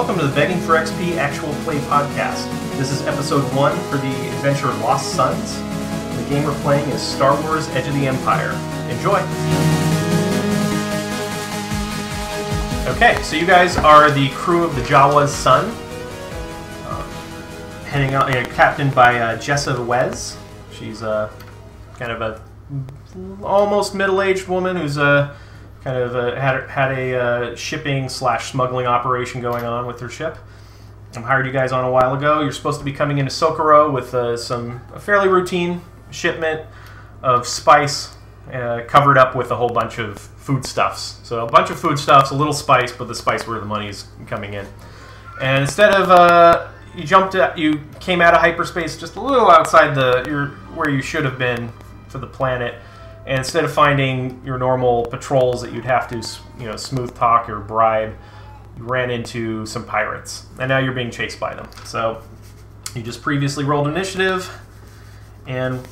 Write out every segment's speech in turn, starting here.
welcome to the Begging for XP Actual Play Podcast. This is episode 1 for the adventure Lost Sons. The game we're playing is Star Wars Edge of the Empire. Enjoy! Okay, so you guys are the crew of the Jawa's Son. Heading out, captained by Jessa Wes. She's kind of a almost middle-aged woman who's had a shipping / smuggling operation going on with her ship. I hired you guys on a while ago. You're supposed to be coming into Socorro with a fairly routine shipment of spice covered up with a whole bunch of foodstuffs. So a bunch of foodstuffs, a little spice, but the spice where the money's coming in. And instead of you came out of hyperspace just a little outside where you should have been for the planet. And instead of finding your normal patrols that you'd have to, smooth talk or bribe, you ran into some pirates, and now you're being chased by them. So you just previously rolled initiative, and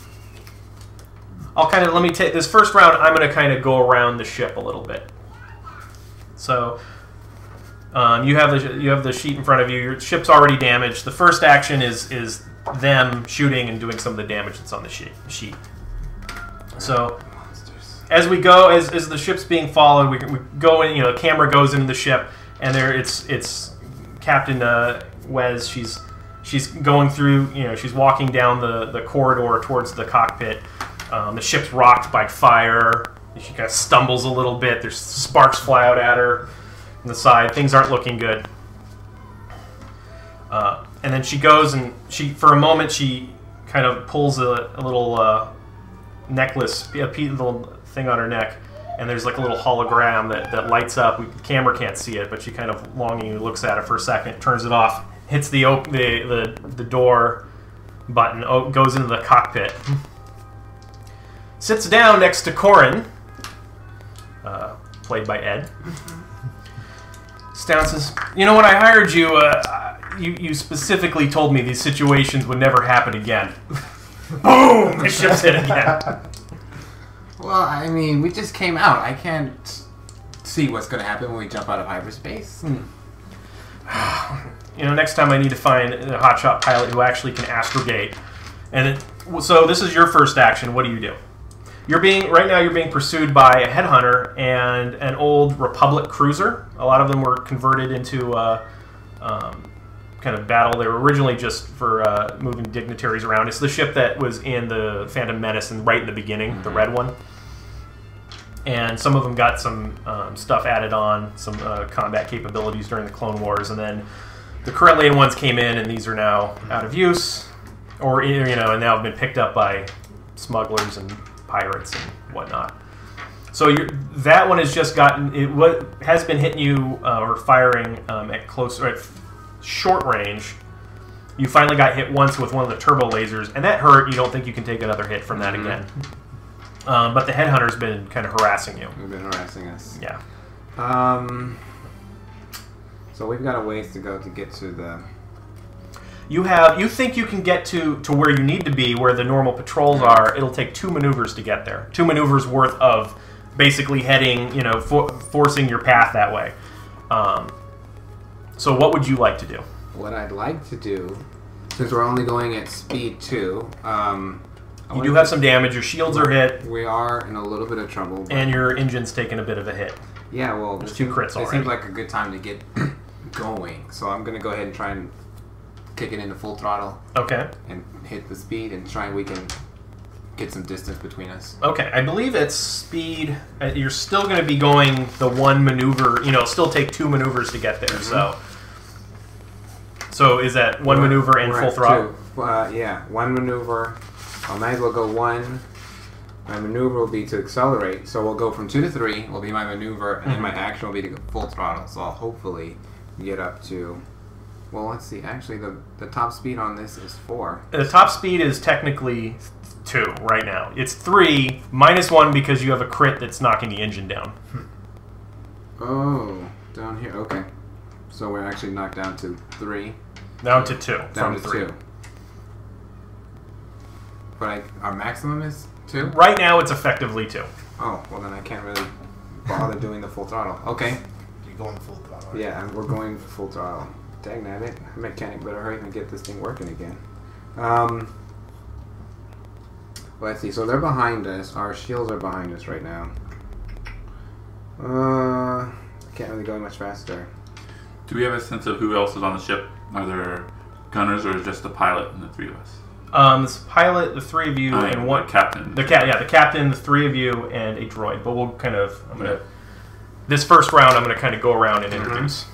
let me take this first round. I'm going to kind of go around the ship a little bit. So you have the sheet in front of you. Your ship's already damaged. The first action is them shooting and doing some of the damage that's on the sheet. So, as we go, as the ship's being followed, we go in. The camera goes into the ship, and it's Captain Wes. She's going through. She's walking down the corridor towards the cockpit. The ship's rocked by fire. She kind of stumbles a little bit. There's sparks fly out at her on the side. Things aren't looking good. And then she goes and for a moment, she kind of pulls a little necklace, a little thing on her neck, and there's like a little hologram that lights up. The camera can't see it, but she kind of longingly looks at it for a second, turns it off, hits the door button, goes into the cockpit, sits down next to Coren, played by Ed. Sits says, when I hired you, you specifically told me these situations would never happen again. Boom! The ship's hit again. Well, I mean, we just came out. I can't see what's going to happen when we jump out of hyperspace. Next time I need to find a hotshot pilot who actually can astrogate. And so this is your first action. What do you do? Right now you're being pursued by a headhunter and an old Republic cruiser. A lot of them were converted into kind of battle. They were originally just for moving dignitaries around. It's the ship that was in the Phantom Menace and right in the beginning, the red one. And some of them got some stuff added on, some combat capabilities during the Clone Wars, and then the Corellian ones came in, and these are now out of use, or and now have been picked up by smugglers and pirates and whatnot. So that one has just gotten what has been hitting you or firing at short range. You finally got hit once with one of the turbo lasers, and that hurt. You don't think you can take another hit from that again. But the headhunter's been kind of harassing you. They've been harassing us. Yeah. So we've got a ways to go to get to the... You think you can get to where you need to be, where the normal patrols are. It'll take 2 maneuvers to get there. 2 maneuvers worth of basically heading, forcing your path that way. So what would you like to do? What I'd like to do, since we're only going at speed 2, you do have some damage. Your shields are hit. We are in a little bit of trouble. And your engine's taking a bit of a hit. Yeah, well... There's 2 crits already. It seems like a good time to get going. So I'm going to go ahead and try and kick it into full throttle. Okay. And hit the speed and try and we can get some distance between us. Okay, I believe it's speed. You're still going to be going the 1 maneuver. It'll still take 2 maneuvers to get there. So is that 1 maneuver and full throttle? 2. Yeah, 1 maneuver. I might as well go 1. My maneuver will be to accelerate. So we'll go from 2 to 3 will be my maneuver, and then my action will be to go full throttle. So I'll hopefully get up to... Well, let's see. Actually, the top speed on this is 4. The top speed is technically 2 right now. It's 3 minus 1 because you have a crit that's knocking the engine down. Oh, down here. Okay. So we're actually knocked down to 3. Down to 2. Down to 2. But our maximum is 2? Right now, it's effectively 2. Oh, well then I can't really bother doing the full throttle. Okay. going full throttle. Right? Yeah, we're going full throttle. Dang nabbit. Mechanic better hurry and get this thing working again. Let's see. So they're behind us. Our shields are behind us right now. I can't really go much faster. Do we have a sense of who else is on the ship? Are there gunners or is it just the pilot and the three of us? This pilot, the three of you, and one captain. The captain, the three of you, and a droid. But we'll kind of. This first round, I'm gonna kind of go around and introduce.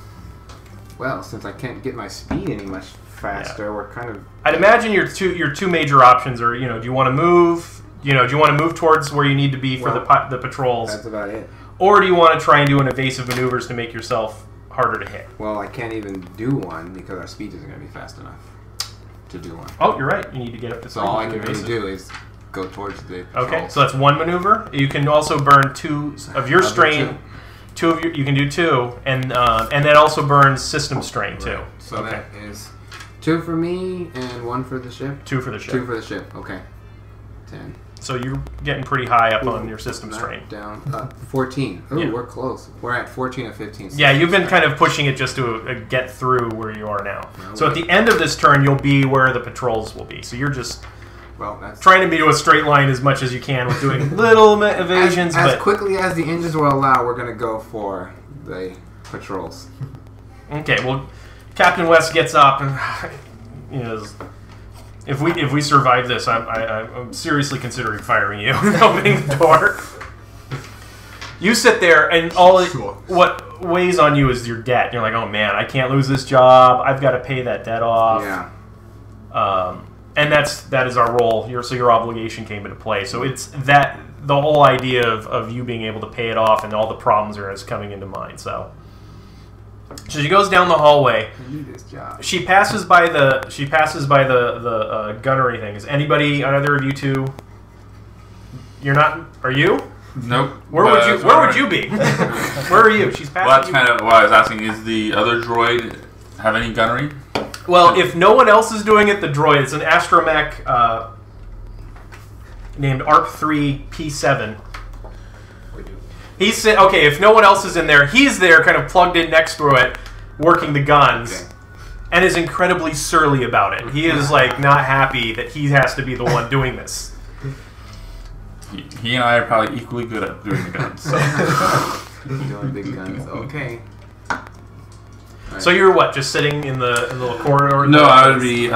Well, since I can't get my speed any much faster, we're kind of. I'd imagine your two major options are, do you want to move? Do you want to move towards where you need to be for the patrols? That's about it. Or do you want to try and do an evasive maneuvers to make yourself harder to hit? Well, I can't even do one because our speed isn't going to be fast enough to do one. Oh, you're right. You need to get up to 3. So all I can really do is go towards the patrols. Okay, so that's one maneuver. You can also burn 2 of your strain. 2 of your, you can do 2, and that also burns system strain too. Right. So that is 2 for me and 1 for the ship. 2 for the ship. 2 for the ship. Okay. 10. So you're getting pretty high up on your system strain. Down 14. Ooh, we're close. We're at 14 of 15. Yeah, you've been kind of pushing it just to get through where you are now. So at the end of this turn, you'll be where the patrols will be. So you're just trying to be to a straight line as much as you can with doing little evasions. As quickly as the engines will allow, we're going to go for the patrols. Okay, well, Captain West gets up and if we survive this, I'm seriously considering firing you and opening the door. You sit there, and what weighs on you is your debt. You're like, oh man, I can't lose this job. I've got to pay that debt off. Yeah. And that is our role. So your obligation came into play. So it's that the whole idea of you being able to pay it off and all the problems is coming into mind. So she goes down the hallway. I need this job. She passes by the gunnery things. Anybody, either of you two? You're not. Are you? Nope. Where would you be? Where are you? She's passing. Well, that's kind of what I was asking. Is the other droid have any gunnery? Well, if no one else is doing it, the droid. It's an astromech named ARP-3 P7. He's okay. If no one else is in there, he's there, kind of plugged in next to it, working the guns, and is incredibly surly about it. He is like not happy that he has to be the one doing this. He and I are probably equally good at doing the guns. So. Doing big guns. Okay. Right. So you're what? Just sitting in the little corridor? No, I would be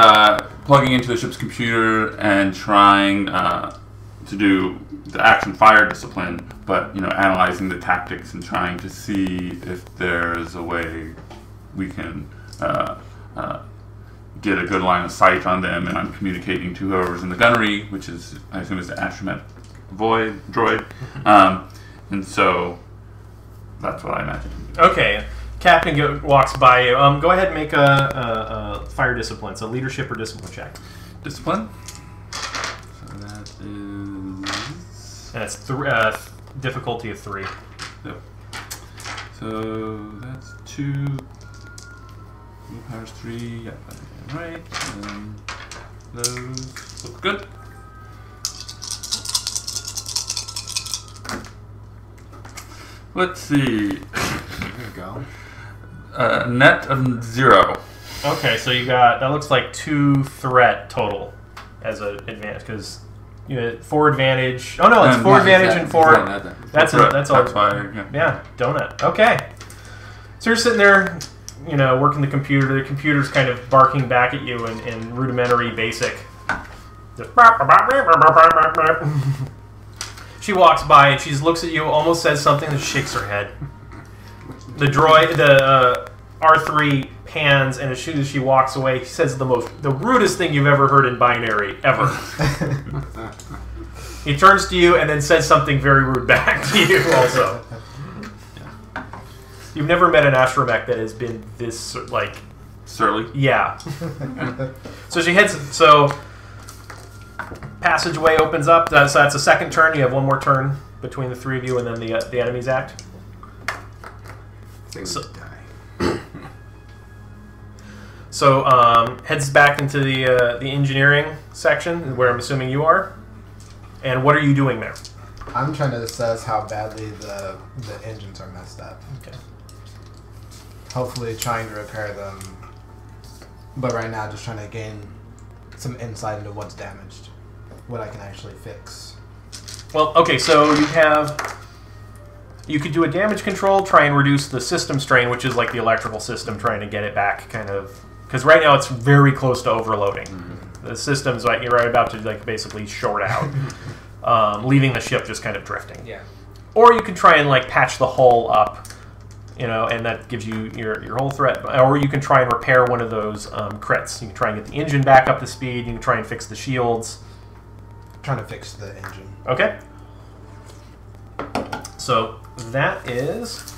plugging into the ship's computer and trying to do the action fire discipline, but analyzing the tactics and trying to see if there's a way we can get a good line of sight on them. And I'm communicating to whoever's in the gunnery, which is I assume is the astromech droid, and so that's what I imagine. Okay. Captain walks by you. Go ahead and make a fire discipline. So leadership or discipline check. Discipline. So that is. And it's difficulty of 3. Yep. So that's 2. Powers 3. Yeah, right. And those look good. Let's see. There you go. Net of 0. Okay, so you got that looks like 2 threat total as an advantage because you had 4 advantage. Oh no, it's 4 advantage and 4. That's it. That's all. Yeah, donut. Okay. So you're sitting there, working the computer. The computer's kind of barking back at you in rudimentary basic. Just She walks by and she looks at you, almost says something, and shakes her head. The droid, the R3 pans, and as soon as she walks away, he says the rudest thing you've ever heard in binary, ever. He turns to you and then says something very rude back to you also. You've never met an astromech that has been this, surly? Yeah. So she heads, passageway opens up, so that's a second turn. You have one more turn between the 3 of you and then the enemies act. So heads back into the engineering section, where I'm assuming you are. And what are you doing there? I'm trying to assess how badly the engines are messed up. Okay. hopefully trying to repair them. But right now, just trying to gain some insight into what's damaged, what I can actually fix. Well, okay, so you could do a damage control, try and reduce the system strain, which is like the electrical system, trying to get it back, kind of, because right now it's very close to overloading. The system's like you're right about to like basically short out, leaving the ship just kind of drifting. Yeah. Or you can try and like patch the hull up, and that gives you your whole threat. Or you can try and repair one of those crits. You can try and get the engine back up to speed. You can try and fix the shields. Trying to fix the engine. Okay. So that is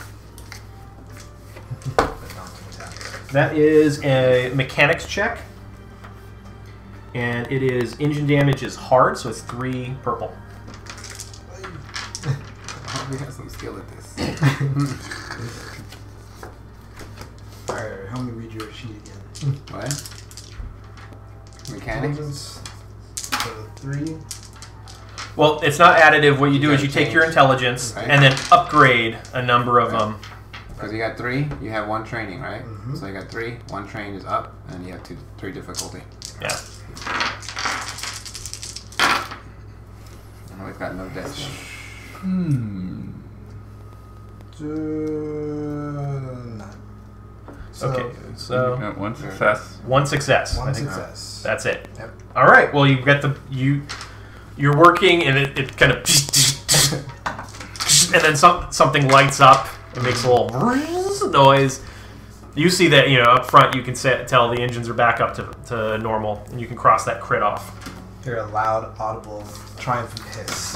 a mechanics check, and it is engine damage is hard, so it's 3 purple. We have some skill at this. Alright, help me read your sheet again. What? Mechanics? So 3. Well, it's not additive. What you do is you take your intelligence and then upgrade a number of them. Because you got 3, you have 1 training, right? So you got 3, 1 train is up, and you have 3 difficulty. Yeah. Oh, we've got no destiny. Okay, so You got 1 success. 1 success. One I think success. that's it. Yep. All right. Well, you get you're working, and it kind of and then something lights up. It makes a little noise. You see that up front. You can tell the engines are back up to normal, and you can cross that crit off. Hear a loud, audible, triumphant hiss.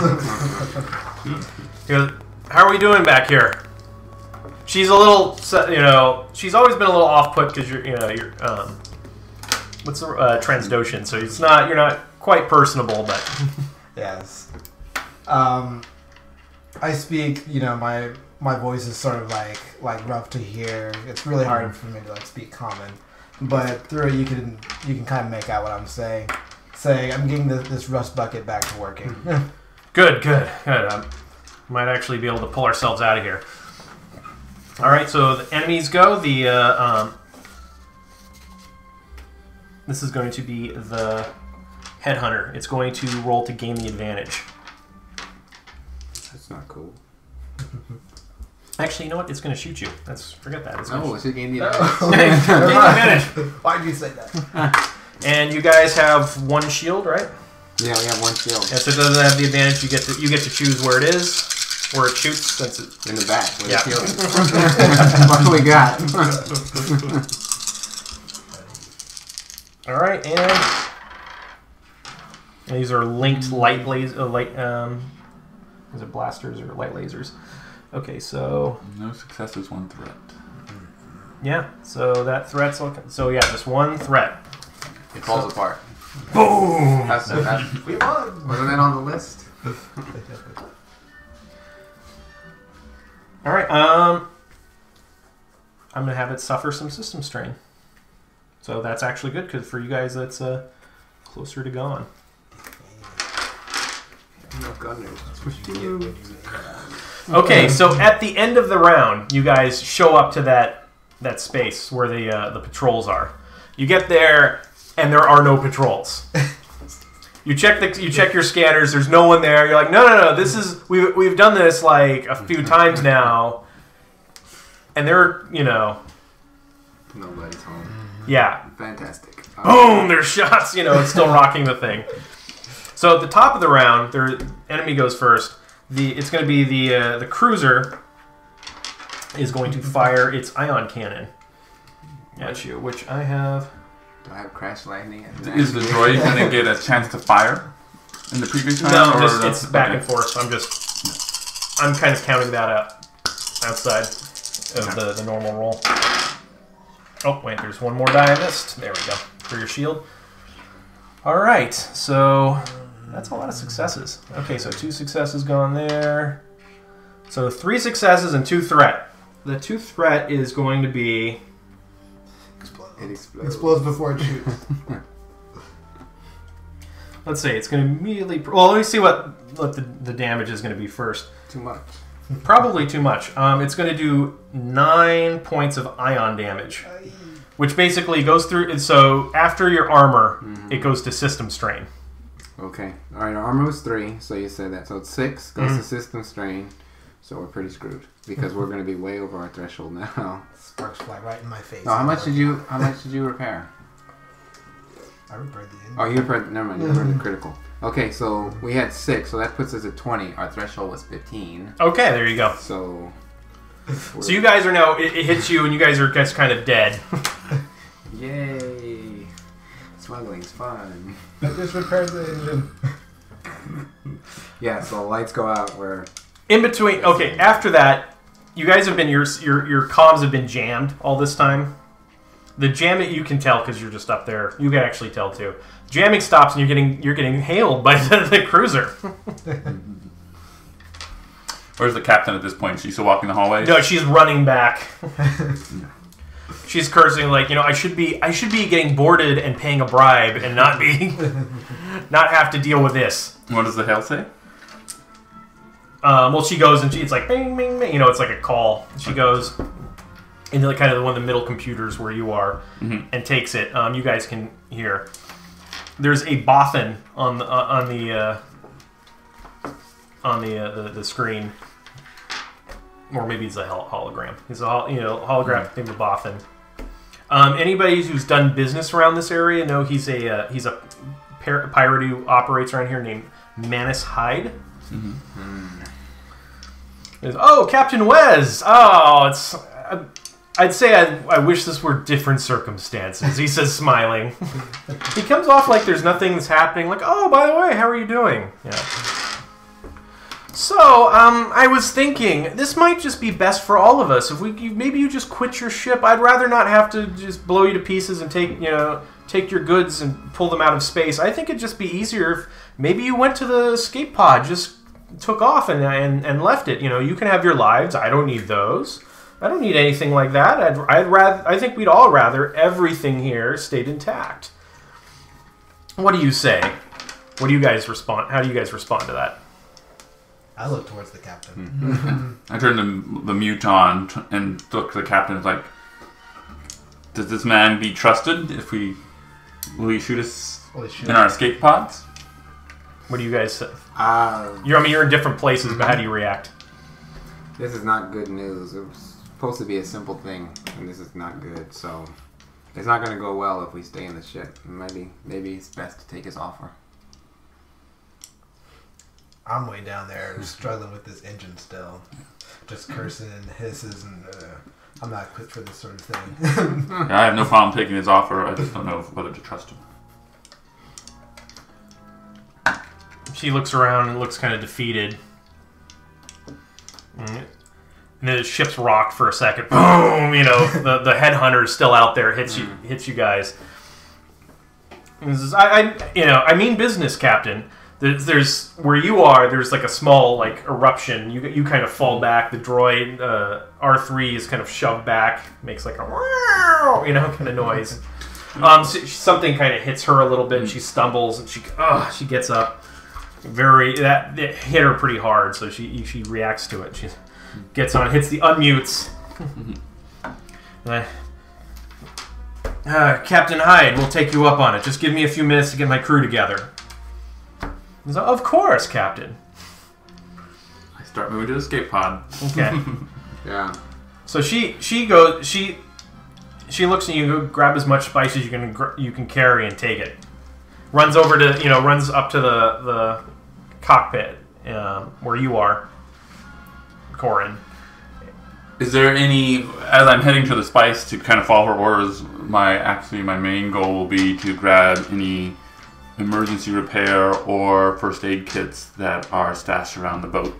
He goes, "How are we doing back here?" She's a little, she's always been a little off-put because you're what's the Transdotion? So you're not quite personable, but Yes. I speak, my voice is sort of like rough to hear. It's really hard for me to like speak common. But through it you can kind of make out what I'm saying. Saying I'm getting this rust bucket back to working. Good. Might actually be able to pull ourselves out of here. All right, so the enemies go. This is going to be the headhunter. It's going to roll to gain the advantage. That's not cool. Actually, you know what? It's going to shoot you. Forget that. It's a game the Gain the advantage. Why did you say that? And you guys have 1 shield, right? Yeah, we have 1 shield. Yes, it doesn't have the advantage. You get to choose where it is, where it shoots. Since it's In the back. Where Yeah. the shield is. That's what we got. all right, and these are linked light is it blasters or light lasers? Okay, so No successes, 1 threat. yeah, so that threat's just 1 threat. It falls apart. Boom! We won. Wasn't that on the list? All right, I'm gonna have it suffer some system strain. So that's actually good because for you guys that's closer to gone. No gunners. Okay, so at the end of the round, you guys show up to that space where the patrols are. You get there, and there are no patrols. You check your scanners. There's no one there. You're like, no. This is we've done this like a few times now, and Nobody's home. yeah. Fantastic. Boom! There's shots. It's still rocking the thing. So at the top of the round, the enemy goes first. It's going to be the cruiser is going to fire its ion cannon at you, which I have. Do I have crash landing? Is the droid going to get a chance to fire in the previous round? No, it's back and forth. I'm kind of counting that out outside of the normal roll. Oh, wait, there's one more die I missed. There we go. For your shield. All right, so that's a lot of successes. Okay, so 2 successes gone there. So 3 successes and 2 threat. The 2 threat is going to be... It explodes. Explodes before it shoots. Let's see, it's going to immediately... Well, let me see what the damage is going to be first. Too much. Probably too much. It's going to do 9 points of ion damage, which basically goes through. And so after your armor, it goes to system strain. Okay. All right. Our armor was 3, so you said that. So it's 6 goes to system strain. So we're pretty screwed because we're going to be way over our threshold now. Sparks fly right in my face. No, how much did you repair? I repaired the engine. Oh, you repaired. Never mind. You repaired the critical. Okay, so we had 6, so that puts us at 20. Our threshold was 15. Okay, there you go. So you guys are now. It hits you, and you guys are just kind of dead. Yay! Smuggling's fun. I just repaired the engine. Yeah, so the lights go out. We're in between. Okay, after that, you guys have been your comms have been jammed all this time. The jamming you can tell because you're just up there. You can actually tell too. Jamming stops and you're getting hailed by the cruiser. Where's the captain at this point? She's still walking the hallways? No, she's running back. She's cursing like, I should be getting boarded and paying a bribe and not have to deal with this. What does the hail say? Well, she goes and it's like bing, bing, bing. It's like a call. She goes into kind of one of the middle computers where you are and takes it. You guys can hear. There's a boffin on the screen, or maybe it's a hologram. It's a holographic named Boffin. Anybody who's done business around this area know he's a pirate who operates around here named Manus Hyde. Oh, Captain Wes! Oh, it's. I'd say I wish this were different circumstances, he says, smiling. He comes off like there's nothing that's happening, like, oh, by the way, how are you doing? Yeah. So, I was thinking, this might just be best for all of us. If maybe you just quit your ship. I'd rather not have to just blow you to pieces and take your goods and pull them out of space. I think it'd just be easier if maybe you went to the escape pod, just took off and left it. You can have your lives. I don't need those. I don't need anything like that. I think we'd all rather everything here stayed intact. What do you say? What do you guys respond? How do you guys respond to that? I look towards the captain. I turn the mute on and look to the captain. It's like, does this man be trusted? Will he shoot us in our escape pods? What do you guys say? You're in different places, but how do you react? This is not good news. It was supposed to be a simple thing, and this is not good. So it's not going to go well if we stay in the ship. Maybe it's best to take his offer. I'm way down there struggling with this engine still. Just cursing and hisses and I'm not equipped for this sort of thing. Yeah, I have no problem taking his offer. I just don't know whether to trust him. She looks around and looks kind of defeated. And then the ship's rocked for a second. Boom! The headhunter is still out there. Hits you guys. And says, I mean business, Captain. There's where you are. There's like a small eruption. You kind of fall back. The droid R3 is kind of shoved back. Makes like a kind of noise. Something kind of hits her a little bit. And she stumbles and she gets up. It hit her pretty hard. So she reacts to it. She gets on, hits the unmutes. Captain Hyde, we'll take you up on it. Just give me a few minutes to get my crew together. He's like, of course, Captain. I start moving to the escape pod. Okay. Yeah. So she goes. She looks at you. Go grab as much spice as you can carry and take it. Runs over to runs up to the cockpit where you are, Coren. Is there any, as I'm heading to the spice to kind of follow her orders, my main goal will be to grab any emergency repair or first aid kits that are stashed around the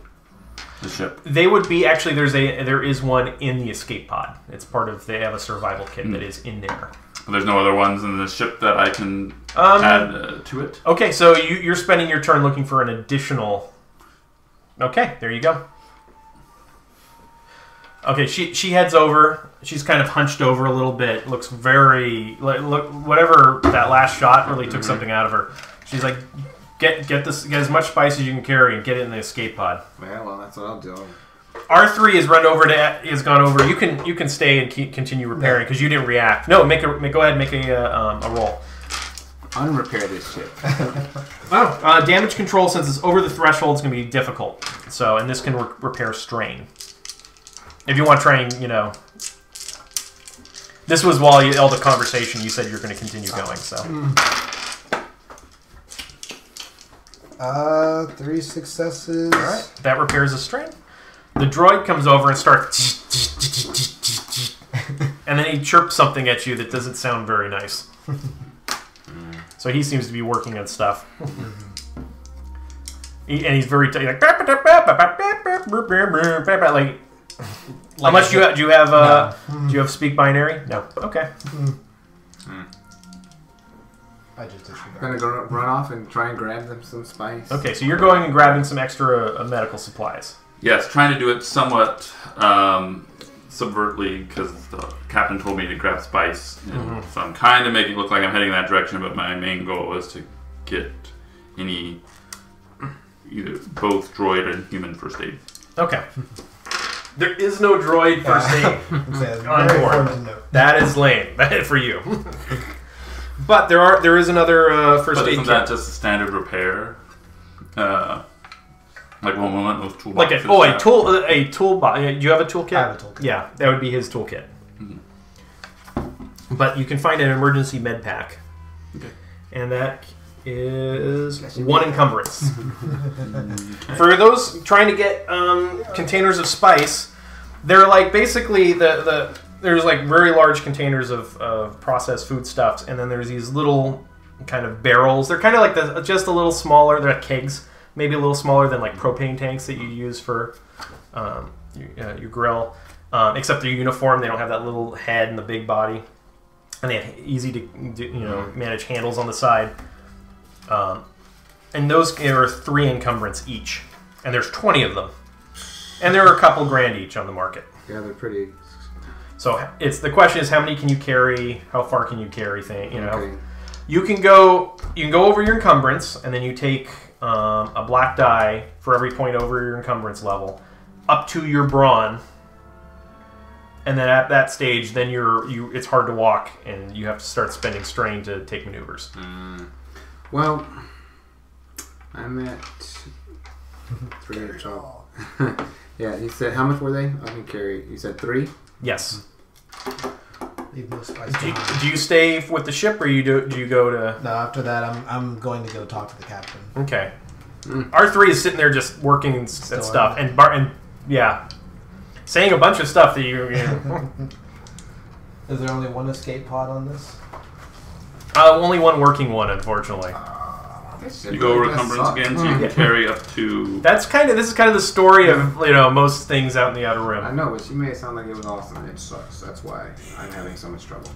ship. They would be actually. There is one in the escape pod. It's part of. They have a survival kit that is in there. There's no other ones in the ship that I can add to it. Okay, so you're spending your turn looking for an additional. Okay, there you go. Okay, she heads over. She's kind of hunched over a little bit. Looks very whatever that last shot really took something out of her. She's like, get as much spice as you can carry and get it in the escape pod. Yeah, well, that's what I'll do. R3 has run over has gone over. You can stay and continue repairing because you didn't react. No, go ahead and make a roll. Unrepair this shit. Oh, damage control, since it's over the threshold, is going to be difficult. So, and this can repair strain. If you want to try and, this was while all the conversation. You said you're going to continue going. So, 3 successes. all right, that repairs a strain. The droid comes over and starts, and then he chirps something at you that doesn't sound very nice. So he seems to be working on stuff. And he's very like. How much do you have? No. Do you have speak binary? No. Okay. I just disregard. I'm gonna go run off and try and grab them some spice. Okay, so you're going and grabbing some extra medical supplies. Yes, trying to do it somewhat subvertly because the captain told me to grab spice. And so I'm kind of making it look like I'm heading in that direction, but my main goal was to get either both droid and human first aid. Okay. There is no droid first aid on board. That is lame. That is for you. But there is another first aid kit. Isn't that just a standard repair? Like one moment with toolboxes. Like a toolbox. Do you have a toolkit? I have a toolkit. Yeah, that would be his toolkit. But you can find an emergency med pack. Okay. And that is 1 encumbrance. For those trying to get containers of spice, they're like basically there's like very large containers of processed foodstuffs, and then there's these little kind of barrels. They're kind of like just a little smaller. They're like kegs, maybe a little smaller than like propane tanks that you use for your grill. Except they're uniform. They don't have that little head and the big body, and they have easy to manage handles on the side. And those are 3 encumbrance each, and there's 20 of them, and there are a couple grand each on the market. Yeah, they're pretty. So the question is, how many can you carry? How far can you carry? Okay. You can go over your encumbrance, and then you take a black die for every point over your encumbrance level, up to your brawn, and then at that stage, then it's hard to walk, and you have to start spending strain to take maneuvers. Well, I'm at 3 at all. Yeah, you said how much were they? I can carry. You said 3. Yes. Leave no spice Do behind. you stay with the ship, or do you go to? No, after that, I'm going to go talk to the captain. Okay. R3 is sitting there just working at stuff, and saying a bunch of stuff that you. Is there only 1 escape pod on this? Only 1 working one, unfortunately. You go over encumbrance again, so you can carry up to. This is kind of the story of most things out in the outer rim. I know, but she made it sound like it was awesome. It sucks. That's why I'm having so much trouble.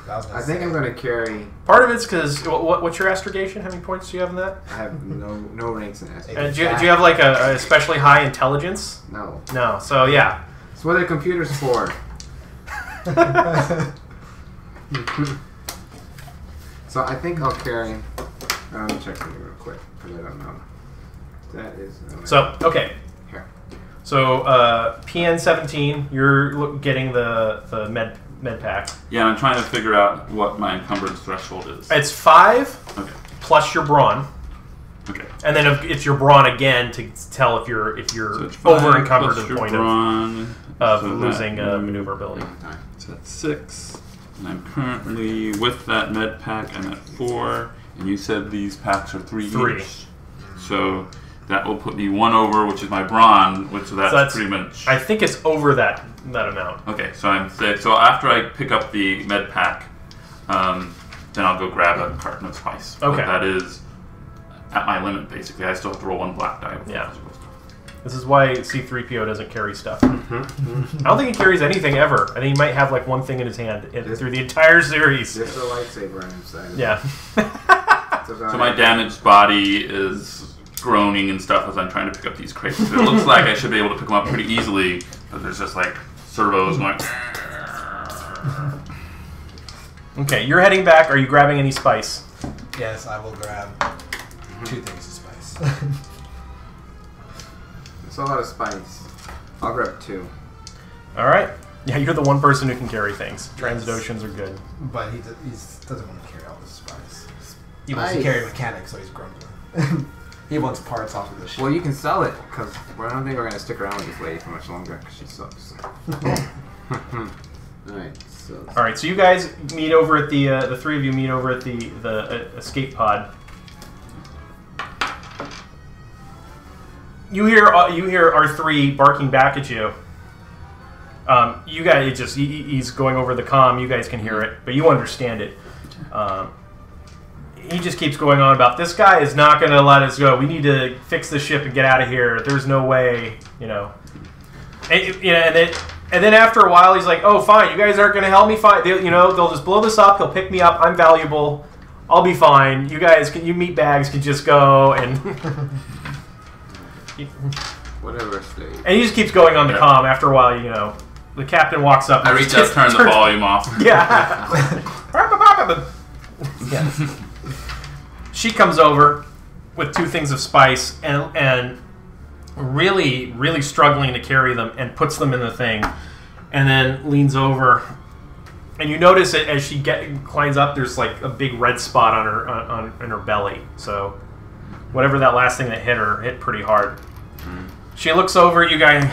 I think I'm going to carry. Part of it's because what's your astrogation? How many points do you have in that? I have no ranks in astrogation. And do you have like a especially high intelligence? No. No. So yeah. It's what are computers for. So I think I'll carry. Let me check something real quick because I don't know. That is. So okay. Here. So PN17, you're getting the med pack. Yeah, I'm trying to figure out what my encumbrance threshold is. It's 5 Okay. plus your brawn. Okay. And then it's your brawn again to tell if you're So it's over 5 encumbered plus to the your point brawn, of so losing that, maneuverability. So that's 6. And I'm currently with that med pack. I'm at 4. And you said these packs are 3 3. each. So that will put me 1 over, which is my brawn, which that's pretty much. I think it's over that amount. Okay, so I'm safe. So after I pick up the med pack, then I'll go grab a carton of spice. Okay. But that is at my limit, basically. I still have to roll 1 black die. Yeah. This is why C-3PO doesn't carry stuff. I don't think he carries anything ever. I think he might have like 1 thing in his hand through the entire series. Just a lightsaber inside. Yeah. So my damaged body is groaning and stuff as I'm trying to pick up these crates. It looks like I should be able to pick them up pretty easily, but there's just like servos going. Okay, you're heading back. Are you grabbing any spice? Yes, I will grab 2 things of spice. It's a lot of spice. I'll grab 2. All right. Yeah, you're the one person who can carry things. Transoceans are good. But he doesn't want to carry all this spice. He wants to carry mechanics, so he's grumbling. He wants parts off of the ship. Well, you can sell it, because I don't think we're going to stick around with this lady for much longer, because she sucks. Alright, so you guys meet over at the 3 of you meet over at the escape pod. You hear R3 barking back at you. You guys he's going over the comm. You guys can hear it, but you understand it. He just keeps going on about this guy is not going to let us go. We need to fix the ship and get out of here. There's no way, you know. And then after a while, he's like, "Oh, fine. You guys aren't going to help me. Fine. They'll just blow this up. He'll pick me up. I'm valuable. I'll be fine. You guys, you meat bags can just go and." Whatever, slave. And he just keeps going on the comm. After a while, the captain walks up. I reach up, turn the volume off. Yeah. Yeah. She comes over with 2 things of spice and really, really struggling to carry them, and puts them in the thing, and then leans over. And you notice it as she climbs up. There's like a big red spot on her belly. So whatever that last thing that hit pretty hard. She looks over at you guys.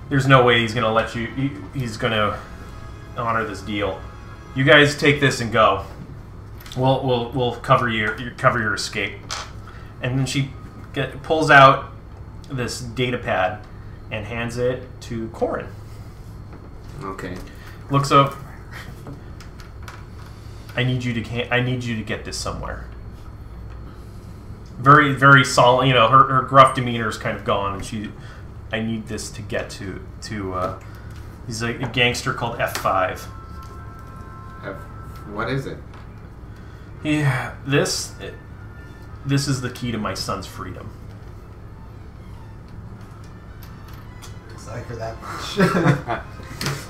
There's no way he's gonna let you. He's gonna honor this deal. You guys take this and go. We'll cover your escape. And then she pulls out this data pad and hands it to Coren. Okay. Looks up. I need you to get this somewhere. Very, very solemn. Her gruff demeanor is kind of gone, and I need this to get to. He's a gangster called F5. What is it? Yeah, this is the key to my son's freedom. I hear that much.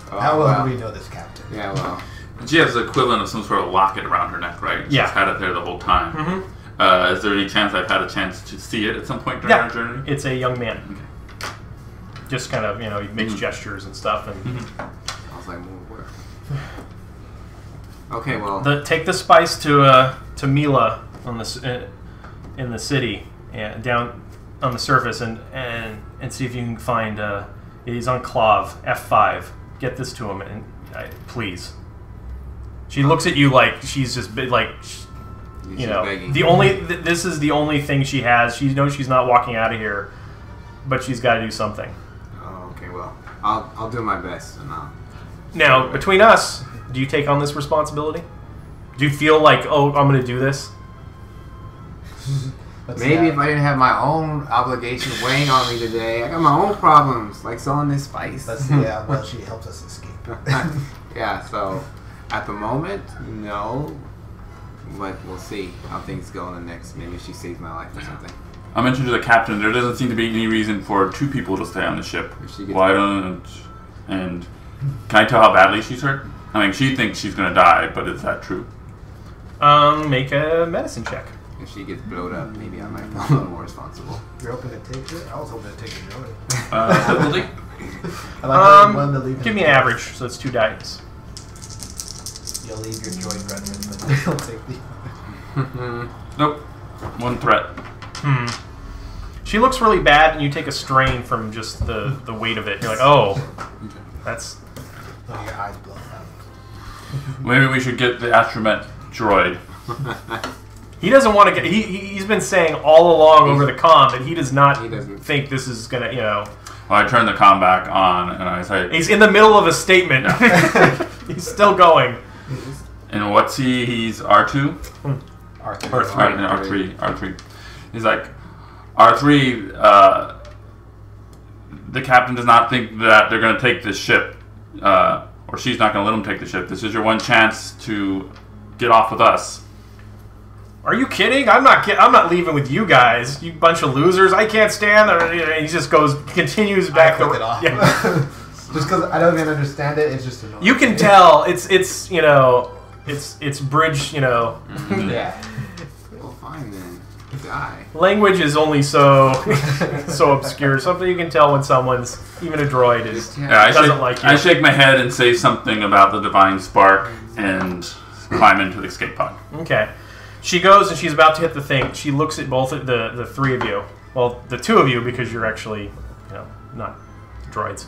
How well do we know this captain? Yeah, well. She has the equivalent of some sort of locket around her neck, right? She's had it there the whole time. Mm-hmm. Is there any chance I've had a chance to see it at some point during our journey? It's a young man. Okay. Just kind of, he makes gestures and stuff. And I was like, where? Okay, well. Take the spice to Mila in the city, and down on the surface, and see if you can find. He's on Clav F5. Get this to him, and please. She looks at you like she's just like, begging. This is the only thing she has. She knows she's not walking out of here, but she's got to do something. Oh, okay. Well, I'll do my best, and Now, between us, do you take on this responsibility? Do you feel like, oh, I'm going to do this? Maybe if I didn't have my own obligations weighing on me today, I got my own problems, like selling this spice. Well, she helps us escape. Yeah, so at the moment, no, but we'll see how things go in the next. Maybe she saves my life or something. I mentioned to the captain, there doesn't seem to be any reason for 2 people to stay on the ship. Why don't... And can I tell how badly she's hurt? I mean, she thinks she's going to die, but is that true? Make a medicine check. If she gets blowed up, maybe I might feel a little more responsible. You're hoping to take it? I was hoping to take it. Difficulty? Give me an average, so it's 2 dice. You'll leave your joy brethren, but you'll take the... Nope. 1 threat. She looks really bad, and you take a strain from just the weight of it. You're like, oh, that's... Oh, your eyes blow out. Maybe we should get the astromech droid. He doesn't want to get... He's been saying all along over the comm that he does not think this is going to, Well, I turn the comm back on, and I say... He's in the middle of a statement. Yeah. He's still going. And what's he? He's R2? R3. R3. He's like, R3, the captain does not think that they're going to take this ship, or she's not going to let them take the ship. This is your one chance to get off with us. Are you kidding? I'm not leaving with you guys. You bunch of losers. I can't stand it. He just continues back. I click it off. Yeah. Just because I don't even understand it, it's just annoying. You can tell it's bridge. Yeah. Well, fine then. Die. Language is only so so obscure. Something you can tell when someone's, even a droid, is doesn't like you. I shake my head and say something about the divine spark and climb into the escape pod. Okay. She goes and she's about to hit the thing. She looks at both of the three of you. Well, the two of you, because you're actually, not droids.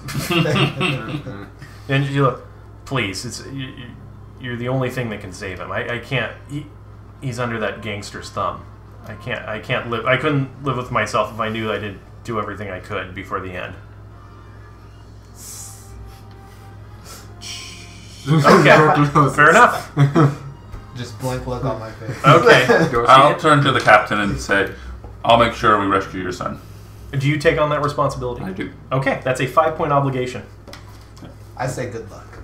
And you look, please, you're the only thing that can save him. I can't. He's under that gangster's thumb. I can't live. I couldn't live with myself if I knew I did do everything I could before the end. Okay, fair enough. Just blank look on my face. Okay. I'll turn to the captain and say, I'll make sure we rescue your son. Do you take on that responsibility? I do. Okay, that's a 5-point obligation. I say good luck.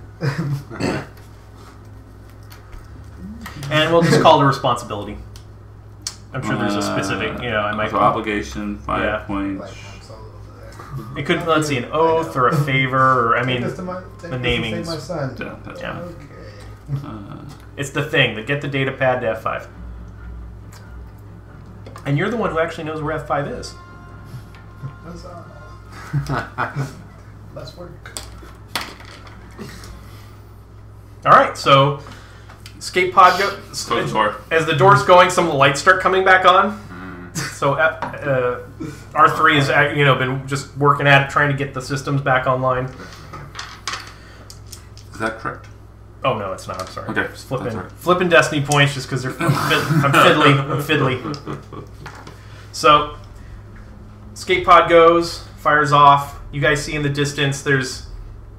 And we'll just call it a responsibility. I'm sure there's a specific, I might... So obligation, 5 points. Like, I'm so over there. It could, let's see, an oath or a favor, or, Take the this to namings. save my son. Yeah, that's Yeah. Okay. It's the thing, that get the data pad to F5. And you're the one who actually knows where F5 is. Less work. Alright, so... escape pod Close the door. As the door's going, some of the lights start coming back on. So R3 has been just working at it, trying to get the systems back online. Is that correct? Oh no, it's not. I'm sorry. Okay, Just that's all right. flipping Destiny points just because I'm fiddly. So escape pod goes, fires off. You guys see in the distance there's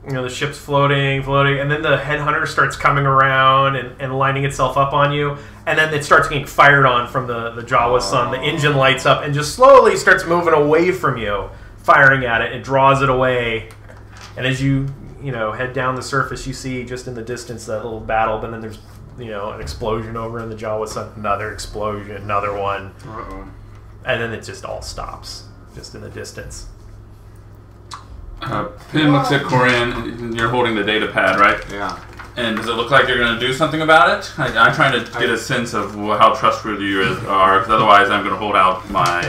the ship's floating, and then the headhunter starts coming around and lining itself up on you, and then it starts getting fired on from the Jawa sun. The engine lights up and just slowly starts moving away from you, firing at it. It draws it away, and as you head down the surface, you see just in the distance that little battle, but then there's an explosion over in the Jawa sun, another explosion, another one, and then it just all stops just in the distance. Pin looks at Coren, and you're holding the data pad, right? Yeah. And does it look like you're going to do something about it? I'm trying to get a sense of how trustworthy you are, because otherwise I'm going to hold out my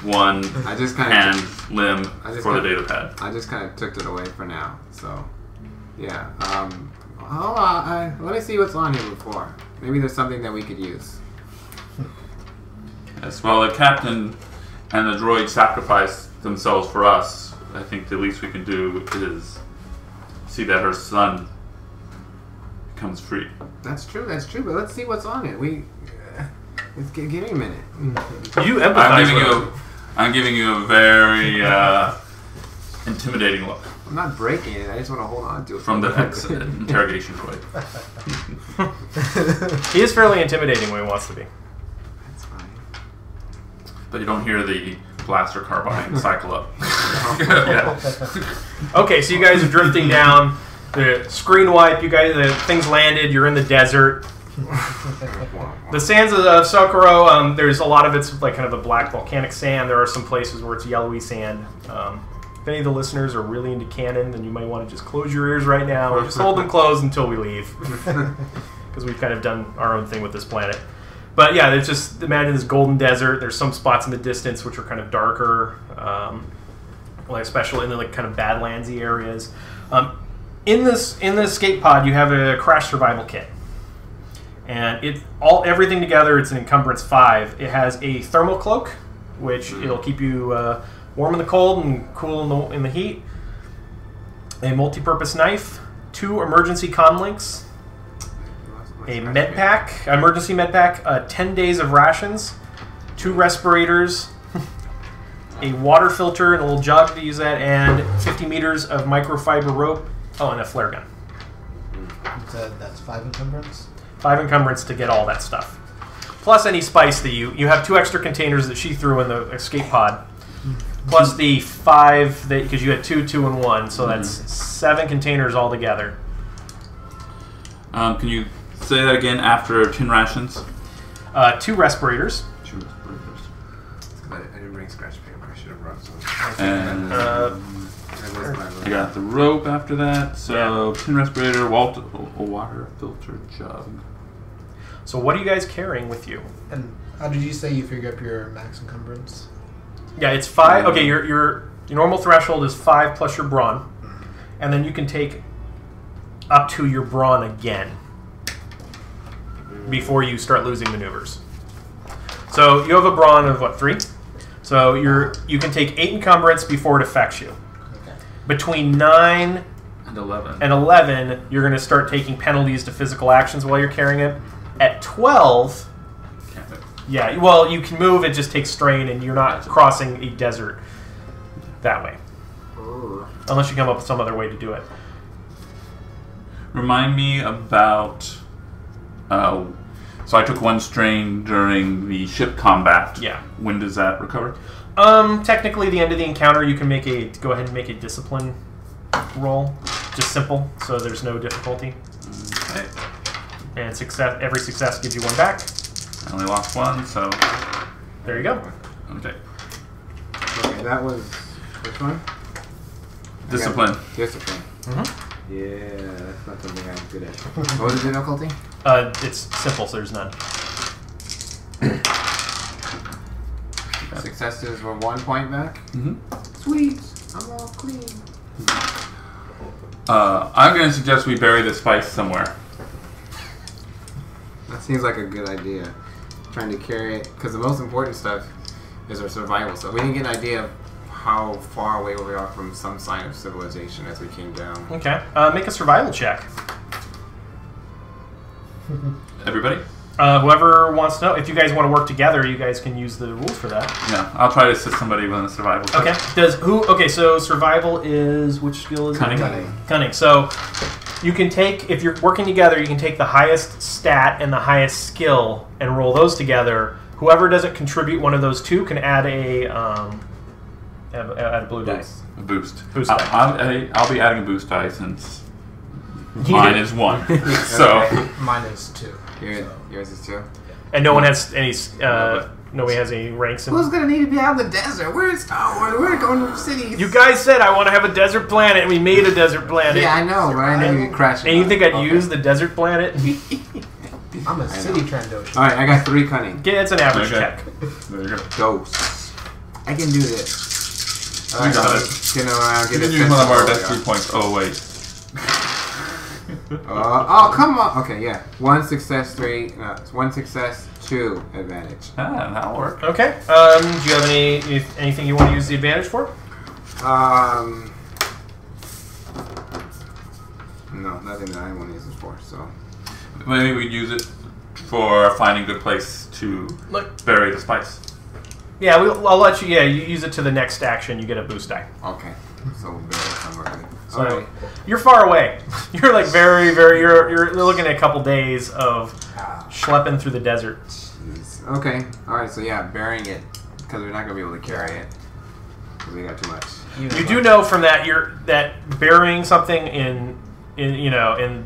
one hand limb for the data pad. I just kind of took it away for now, so yeah. Let me see what's on here before. Maybe there's something that we could use. Yes, well, the captain and the droid sacrificed themselves for us. I think the least we can do is see that her son becomes free. That's true, but let's see what's on it. Give me a minute. You empathize I'm giving you a very intimidating look. I'm not breaking it, I just want to hold on to it. From the interrogation droid. He is fairly intimidating when he wants to be. That's fine. But you don't hear the blaster carbine cycle up. Okay, so you guys are drifting down. The screen wipe. The things landed. You're in the desert. The sands of Socorro. There's a lot of it's like kind of a black volcanic sand. There are some places where it's yellowy sand. If any of the listeners are really into canon, then you might want to just close your ears right now or just hold them closed until we leave, because we've kind of done our own thing with this planet. But yeah, it's just, imagine this golden desert. There's some spots in the distance which are kind of darker, especially in the kind of Badlandsy areas. In the escape pod, you have a crash survival kit, and everything together. It's an encumbrance 5. It has a thermal cloak, which it'll keep you warm in the cold and cool in the heat. A multi-purpose knife, 2 emergency comm links. A med pack, emergency med pack, 10 days of rations, 2 respirators, a water filter and a little jug to use that, and 50 meters of microfiber rope. Oh, and a flare gun. So that's 5 encumbrance? 5 encumbrance to get all that stuff. Plus any spice that you have 2 extra containers that she threw in the escape pod. Plus the 5 because you had 2, 2, and 1, so that's 7 containers altogether. Can you say that again after 10 rations? 2 respirators. 2 respirators. I didn't bring scratch paper. I should have brought some. And I got the rope after that. So 10 respirator, a water filter jug. So what are you guys carrying with you? And how did you say you figure up your max encumbrance? Yeah, it's 5. Okay, your normal threshold is 5 plus your brawn, and then you can take up to your brawn again before you start losing maneuvers. So you have a brawn of what, 3? So you can take 8 encumbrance before it affects you. Okay. Between 9 And 11. and 11, you're going to start taking penalties to physical actions while you're carrying it. At 12, Can't move. yeah, well, you can move. It just takes strain, and you're not crossing a desert that way, Ooh. unless you come up with some other way to do it. Remind me about. So I took 1 strain during the ship combat. Yeah. When does that recover? Technically, the end of the encounter, you can go ahead and make a discipline roll, just simple, so there's no difficulty. Okay. And every success gives you 1 back. I only lost 1, so There you go. okay. Okay, that was which one? Discipline. Discipline. Mm-hmm. Yeah, that's not something I'm good at. What was the difficulty? It's simple, so there's none. Successes were 1 point back. Mm-hmm. Sweet, I'm all clean. I'm going to suggest we bury the spice somewhere. That seems like a good idea. Trying to carry it, because the most important stuff is our survival stuff. We didn't get an idea of how far away we are from some sign of civilization as we came down. Okay. Make a survival check. Everybody? Whoever wants to know. If you guys want to work together, you guys can use the rules for that. Yeah, I'll try to assist somebody with a survival check. Okay. Okay, so survival is... Which skill is Cunning. it? Cunning. So you can take... If you're working together, you can take the highest stat and the highest skill and roll those together. Whoever doesn't contribute one of those 2 can add a blue dice. A boost. Boost die. I'll be adding a boost die since mine is 1. So Mine is 2. Yours is 2? And no one has any... nobody has any ranks in... Who's gonna need to be out in the desert? We're in Star Wars. We're going to cities. You guys said I want to have a desert planet, and we made a desert planet. Yeah, I know, but I know you crashed. And you think I'd use the desert planet? I'm a city Trandoshan. Alright, I got 3 cunning. Yeah, it's an average Okay. check. there you go. Ghosts. I can do this. You got it. Get around, You get can a use one of our sense destiny points. Oh wait. oh, come on. Okay, yeah. 1 success, 3. No, it's 1 success, 2 advantage. That'll work. Okay. Do you have anything you want to use the advantage for? No, nothing that I want to use this for. So Maybe we'd use it for finding a good place to bury the spice. Yeah, I'll let you. Yeah, you use it to the next action. You get a boost die. okay, so we'll bury it somewhere good. So Alright. you're far away. You're like very, very. You're looking at a couple days of schlepping through the desert. Jeez. Okay. All right. So yeah, burying it because we're not gonna be able to carry it because we got too much. You do know from that that burying something in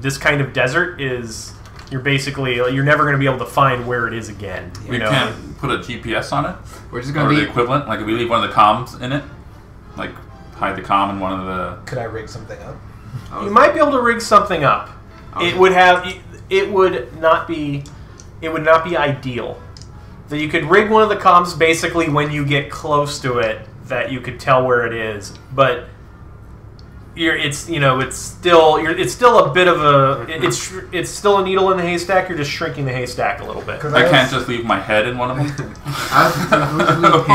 this kind of desert is you're never going to be able to find where it is again. We can't put a GPS on it. We're just Or gonna the be. equivalent. Like if we leave one of the comms in it, like hide the comm in one of the. Could I rig something up? You might be able to rig something up. Okay. It would not be ideal. That you could rig one of the comms basically when you get close to it, that you could tell where it is, but it's still a bit of a it's still a needle in the haystack. You're just shrinking the haystack a little bit. I can't just leave my head in one of them. We pin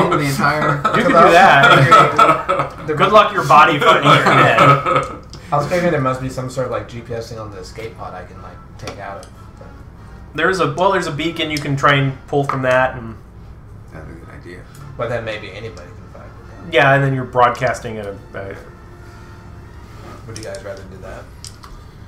the entire. You can do that. Good luck your body finding your head. I was figuring there must be some sort of like GPS thing on the escape pod I can like take out of. There's a beacon you can try and pull from that, and That's a good idea. But then maybe anybody can find it. yeah, and then you're broadcasting at a Would you guys rather do that?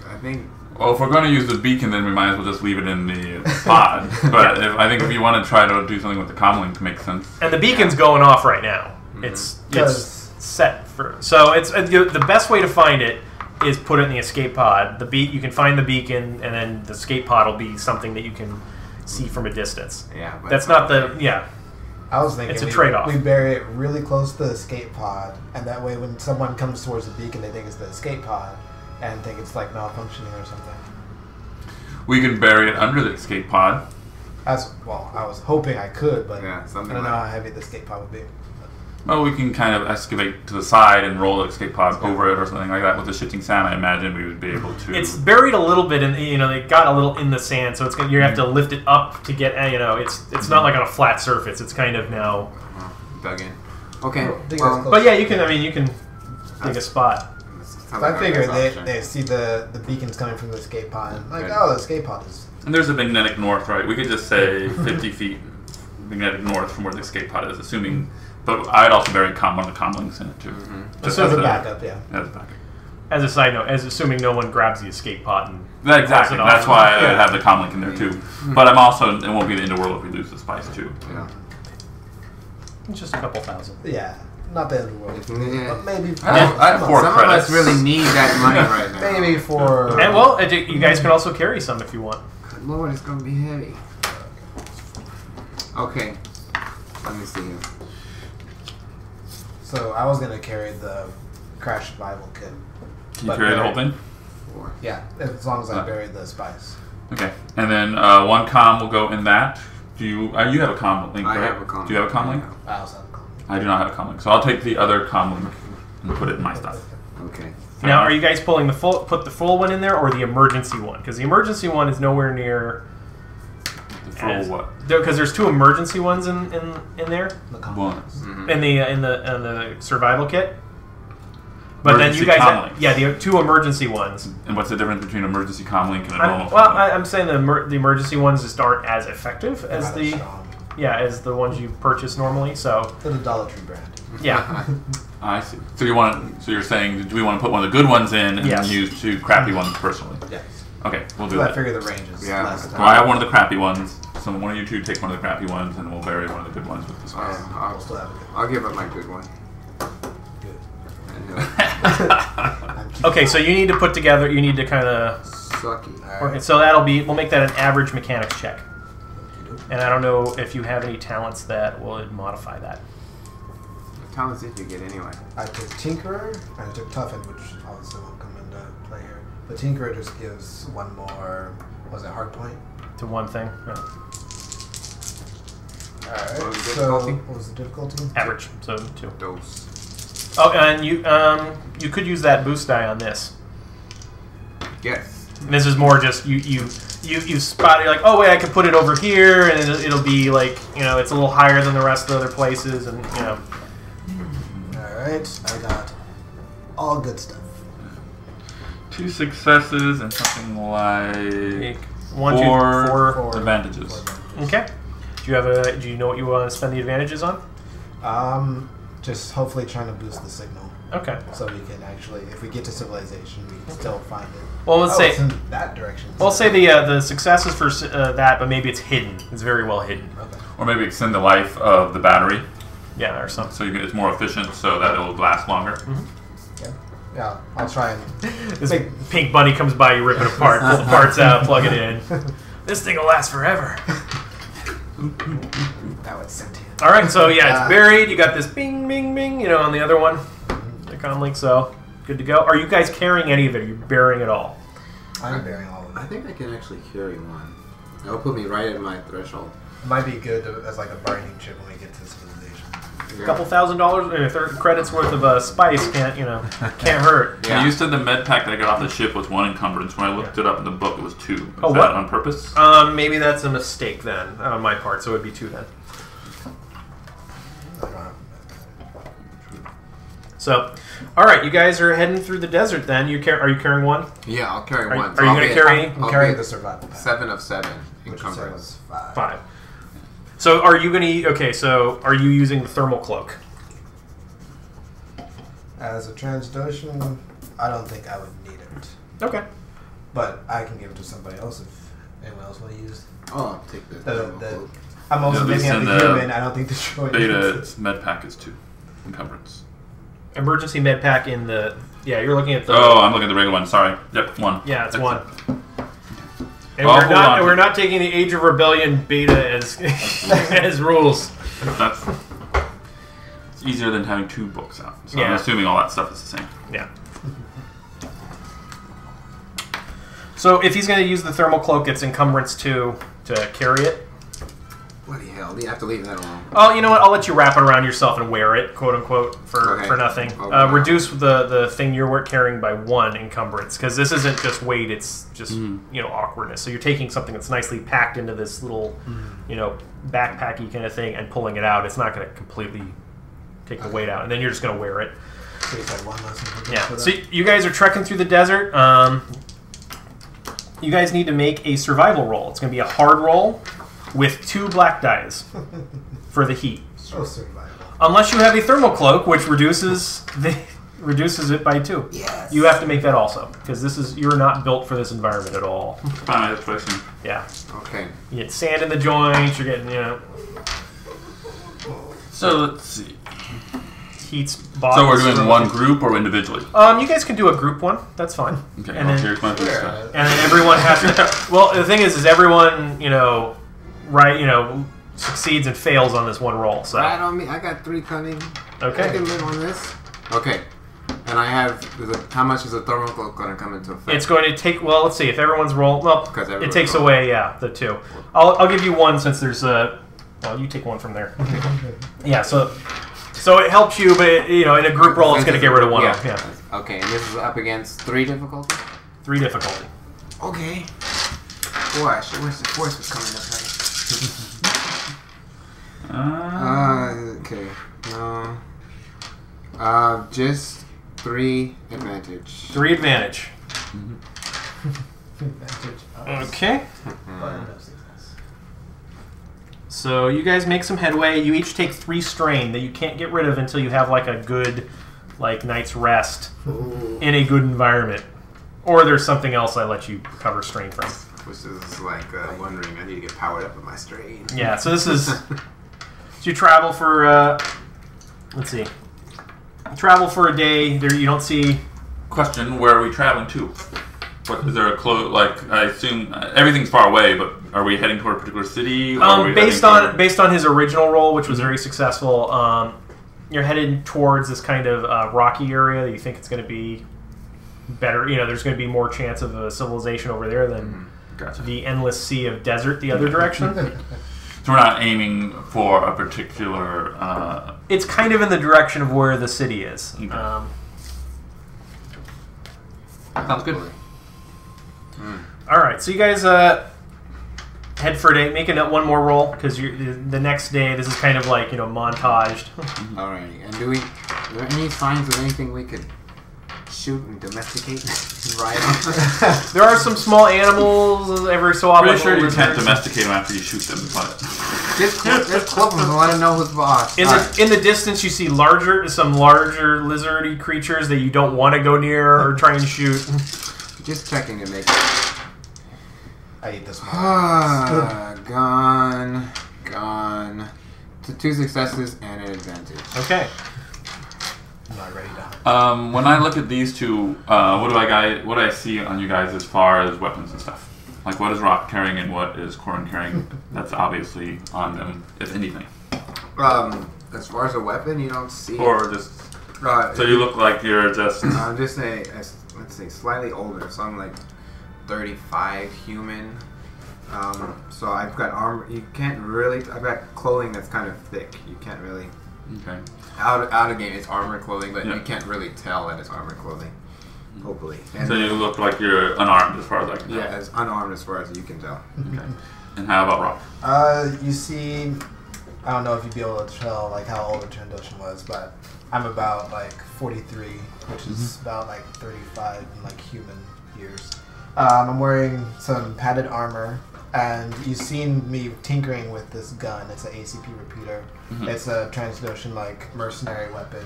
I think. Well, if we're going to use the beacon, then we might as well just leave it in the pod. But I think if you want to try to do something with the comlink, it makes sense. and the beacon's going off right now. Mm-hmm. It's set for so it's the best way to find it is put it in the escape pod. You can find the beacon, and then the escape pod will be something that you can see from a distance. Yeah. But That's not the I was thinking It's a trade-off. We bury it really close to the escape pod, and that way when someone comes towards the beacon, they think it's the escape pod and think it's like malfunctioning or something. We can bury it under the escape pod. Well, I was hoping I could, but Yeah, I something don't know like how heavy the escape pod would be. Well, we can kind of excavate to the side and roll the escape pod over it or something like that. With the shifting sand, I imagine we would be able to... It's buried a little bit, and they got a little in the sand, so you have to lift it up to get. It's not like on a flat surface. It's kind of now dug in. Okay. But yeah, you can. I mean, you can dig a spot. I figure they see the beacons coming from the escape pod, and like, oh, the escape pod is. And there's a magnetic north, right? We could just say 50 feet magnetic north from where the escape pod is, assuming. But I'd also bury one of the comlinks in it too. Just as a backup, yeah. As a backup. As a side note, assuming no one grabs the escape pod and exactly. That's why I have the comlink in there too. But I'm also it won't be the end of the world if we lose the spice too. Yeah. It's just a couple thousand. Yeah, not the end of the world. Yeah. But maybe. I have 4 Some credits. of us really need that money right now. Maybe for. And well, you guys can also carry some if you want. Good Lord, it's gonna be heavy. Okay. Let me see here. So I was gonna carry the crash survival kit. Can you carry the whole thing? 4. Yeah, as long as I buried the spice. Okay. And then one comm will go in that. Do you? You have a comm link, right? I have a comm. Do you have a comm link? I also have a comment. I do not have a comm link, so I'll take the other comm link and put it in my stuff. Okay. Now, are you guys put the full one in there or the emergency one? Because the emergency one is nowhere near. The full what? Because there's 2 emergency ones in there. The One. comments. In the survival kit. But Emergency then you guys, comlinks. the 2 emergency ones. And what's the difference between emergency comm link and a normal? I'm saying the emergency ones just aren't as effective as Rather the strong. as the ones you purchase normally. So They're the Dollar Tree brand. yeah, I see. So you're saying, do we want to put one of the good ones in and Yes. then use 2 crappy ones personally? Yes. Okay, we'll do So I that. figure the range is less. So I have one of the crappy ones. So one of you 2 take one of the crappy ones, and we'll bury one of the good ones with the spice. I'll still have it. I'll give up my good one. Good. And okay. So you need to put together. You need to kind of. sucky. Okay, so we'll make that an average mechanics check. And I don't know if you have any talents that would modify that. What talents did you get anyway? I took Tinkerer and I took Toughen, which obviously won't come into play here. But Tinkerer just gives one more. Was it hard point? To one thing. Yeah. Alright. What was the So difficulty? what was the difficulty? Average. So 2. Dose. Oh, and you could use that boost die on this. Yes. And this is more just you spot. You're like, oh wait, I could put it over here, and it'll be like it's a little higher than the rest of the other places, and Alright. I got all good stuff. 2 successes and something like 1, 2, 4. 4 advantages. Okay. Do you know what you want to spend the advantages on? Just hopefully trying to boost the signal. Okay. So we can actually, if we get to civilization, we can still find it. Well, let's say it's in that direction. We'll say the success is for that, but maybe it's hidden. It's very well hidden. Okay. Or maybe extend the life of the battery, Yeah, or something. so it's more efficient, so that it will last longer. Yeah, I'll try and. This pink bunny comes by, you rip it apart, pull the parts out, plug it in. This thing will last forever. That was sentient. All right, so yeah, it's buried. You got this bing, bing, bing, on the other one, the comlink. So good to go. Are you guys carrying any of it? Are you burying it all? I'm bearing all of I it. think I can actually carry one. That will put me right at my threshold. It might be good as like a bargaining chip when we get to civilization. A couple $1,000, 30 credits worth of spice can't hurt. Yeah. You said the med pack that I got off the ship was 1 encumbrance. When I looked it up in the book, it was 2. Is Oh, that what? on purpose? Maybe that's a mistake then on my part. So it'd be 2 then. I don't have So, all right, you guys are heading through the desert. Then are you carrying one? Yeah, I'll carry Are you- one. are you gonna carry- I'm I'll carrying be the survival pack. 7 of 7 Which you said encumbrance. was 5. 5. So are you gonna? Okay, so are you using the thermal cloak? As a Transdotion, I don't think I would need it. Okay. But I can give it to somebody else if anyone else want to use. Oh, I'll take the thermal cloak. I'm also Yeah, making at up least the in the human. I don't think the droid Beta, needs it. its med pack is 2 encumbrance. Emergency med pack in the. Yeah, you're looking at the. Oh, I'm looking at the regular one. Sorry. Yep, 1. Yeah, it's Excellent. 1. And Well, we're hold not. on. We're not taking the Age of Rebellion beta as as rules. That's it's easier than having 2 books out. So I'm Yeah. assuming all that stuff is the same. Yeah. So if he's going to use the thermal cloak, it's encumbrance 2 to carry it. Bloody hell, you have to leave that alone. Oh, you know what? I'll let you wrap it around yourself and wear it, quote unquote, for nothing. Reduce the thing you're carrying by 1 encumbrance, because this isn't just weight; it's just awkwardness. So you're taking something that's nicely packed into this little, backpacky kind of thing and pulling it out. It's not going to completely take the weight out, and then you're just going to wear it. So it's like 1 lesson. Yeah. So you guys are trekking through the desert. You guys need to make a survival roll. It's going to be a hard roll with 2 black dice for the heat. So survival. Unless you have a thermal cloak, which reduces it by 2. Yes. You have to make that also, because you're not built for this environment at all. Fine, that's question. Yeah. Okay. You get sand in the joints. You're getting So let's see. heat's bodies. So we're doing one group or individually? You guys can do a group one. That's fine. Okay. And Well, then, here's my boost stuff. and then everyone has to. Well, the thing is everyone succeeds and fails on this one roll. So Right on me. I got 3 cunning. okay. I can live on this. Okay. And I have. How much is the thermal cloak going to come into effect? It's going to take. Well, let's see if everyone's roll. Well, Because it everyone's takes roll. away. Yeah, the 2. I'll give you 1 since there's a. Well, you take 1 from there. Yeah. So it helps you, but in a group roll, it's going to get rid of 1. Yeah. Okay, and this is up against 3 difficulty. 3 difficulty. Okay. Boy, I sure wish the force was coming up right. Okay. No. Just 3 advantage. 3 advantage. Okay. So you guys make some headway. You each take 3 strain that you can't get rid of until you have like a good, night's rest in a good environment, or there's something else I let you recover strain from. Which is wondering, I need to get powered up with my strain. Yeah. So this is. So you travel for. Let's see. You travel for a day. There you don't see. Question: where are we traveling to? What is there a close? I assume everything's far away, but are we heading toward a particular city? Or are we based on his original roll, which was very successful, you're headed towards this kind of rocky area. You think it's going to be better. There's going to be more chance of a civilization over there than the endless sea of desert the other direction. So we're not aiming for a particular. It's kind of in the direction of where the city is. Okay. Sounds good. All right, so you guys head for a day. Make one more roll because the next day. This is kind of montaged. Alrighty. And are there any signs of anything we could shoot and domesticate and ride on? There are some small animals every so often. Pretty sure you can't domesticate them after you shoot them, but Just clip them and let them know who's boss. in the distance, you see some larger lizardy creatures that you don't want to go near or try and shoot. Just checking to make it. I eat this one. Gone. 2 successes and an advantage. Okay. I'm not ready to. when I look at these 2, what do I see on you guys as far as weapons and stuff? Like, what is Rawwk carrying and what is Coren carrying? That's obviously on them, if anything. As far as a weapon, you don't see. Or just so you look like you're just. I'm just let's say slightly older, so I'm like 35 human. So I've got armor. You can't really. I've got clothing that's kind of thick. You can't really. Okay. Out of game, it's armored clothing, but you can't really tell that it's armored clothing. Hopefully. And So you look like you're unarmed as far as I can tell. yeah, as unarmed as far as you can tell. Okay. And how about Rawwk? You see, I don't know if you'd be able to tell how old the Trandoshan was, but I'm about 43, which is about 35 in human years. I'm wearing some padded armor, and you've seen me tinkering with this gun. It's an ACP repeater. Mm-hmm. It's a Trandoshan mercenary weapon,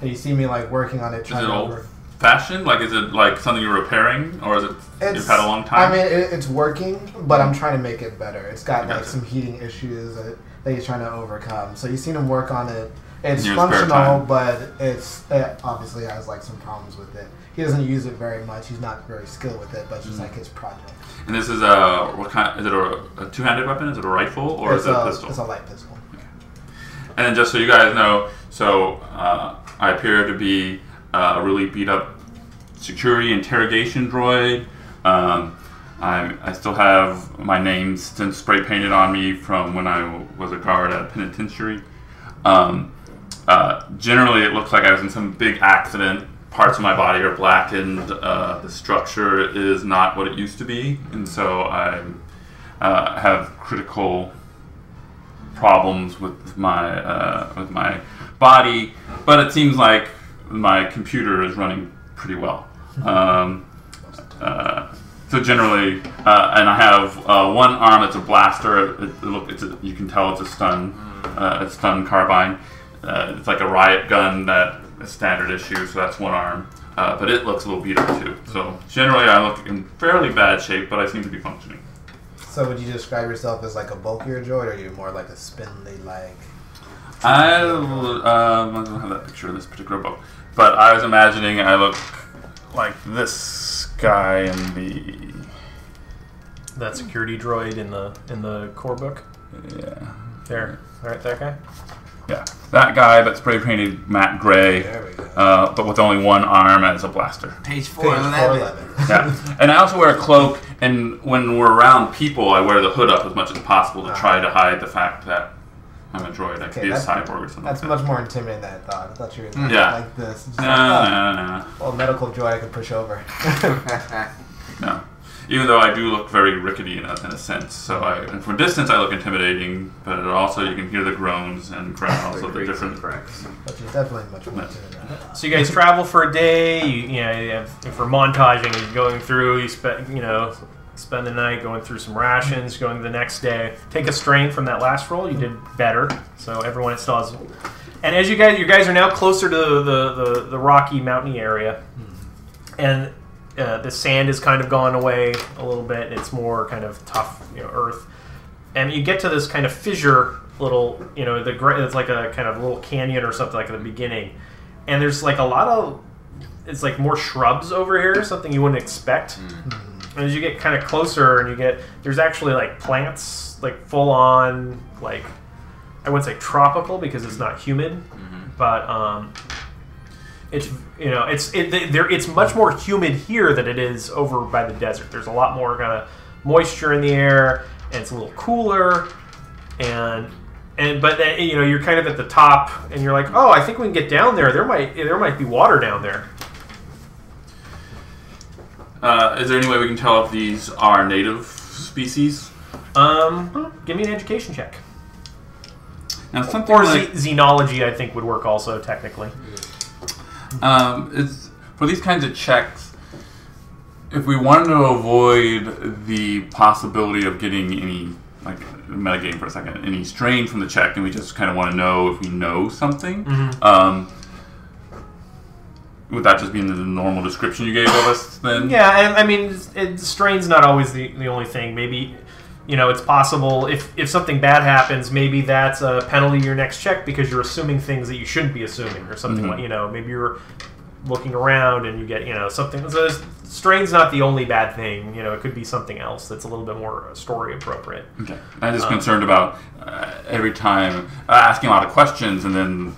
and you see me working on it. Is it old-fashioned? Is it something you're repairing, or is it you've had a long time? I mean, it's working, but I'm trying to make it better. It's got some heating issues that he's trying to overcome. So you've seen him work on it. It's functional, but it obviously has some problems with it. He doesn't use it very much. He's not very skilled with it, but it's just his project. And this is what kind? Is it a two-handed weapon? Is it a rifle or is it a pistol? It's a light pistol. Okay. And then just so you guys know, I appear to be a really beat-up security interrogation droid. I still have my name still spray painted on me from when I was a guard at a penitentiary. Generally, it looks like I was in some big accident. Parts of my body are blackened. The structure is not what it used to be, and so I have critical problems with my body. But it seems like my computer is running pretty well. So generally, and I have one arm that's a blaster. You can tell it's a stun carbine. It's like a riot gun that is standard issue, so that's one arm. But it looks a little beat up too. So generally, I look in fairly bad shape, but I seem to be functioning. So would you describe yourself as like a bulkier droid, or are you more like a spindly like? I don't have that picture of this particular book, but I was imagining I look like this guy in that security droid in the core book. Yeah. There, all right, that guy. Yeah, that guy, but spray painted matte gray, but with only one arm as a blaster. Page 411. Yeah, and I also wear a cloak, and when we're around people, I wear the hood up as much as possible to try to hide the fact that I'm a droid. I could be a cyborg or something. That's much more intimidating than I thought. I thought you were like this. No. Well, medical droid I could push over. No. Even though I do look very rickety in a sense. So and from distance I look intimidating, but also you can hear the groans and growls of the different cracks. But you're definitely much more intimidating. So you guys travel for a day. For montaging, you're going through. You spend the night going through some rations. Going the next day. Take a strain from that last roll. You did better. So everyone still has. And as you guys are now closer to the rocky, mountainy area, and the sand has kind of gone away a little bit. It's more kind of tough, earth. And you get to this kind of fissure, little, it's like a kind of little canyon or something like at the beginning. And there's like a lot of, it's like more shrubs over here, something you wouldn't expect. And as you get kind of closer, and there's actually like plants, like full on, like, I wouldn't say tropical because it's not humid, but it's much more humid here than it is over by the desert. There's a lot more kind of moisture in the air, and it's a little cooler, but then you're kind of at the top, and you're like, oh, I think we can get down there. There might be water down there. Is there any way we can tell if these are native species? Give me an education check. Now, something or like xenology, I think, would work also technically. For these kinds of checks, if we wanted to avoid the possibility of getting any, like, metagame for a second, any strain from the check, and we just kind of want to know if we know something, would that just be in the normal description you gave of us then? Yeah, and I mean, strain's not always the only thing. Maybe, it's possible if something bad happens, maybe that's a penalty to your next check because you're assuming things that you shouldn't be assuming, or something like, maybe you're looking around and you get, something. So strain's not the only bad thing. It could be something else that's a little bit more story appropriate. Okay. I'm just concerned about every time asking a lot of questions, and then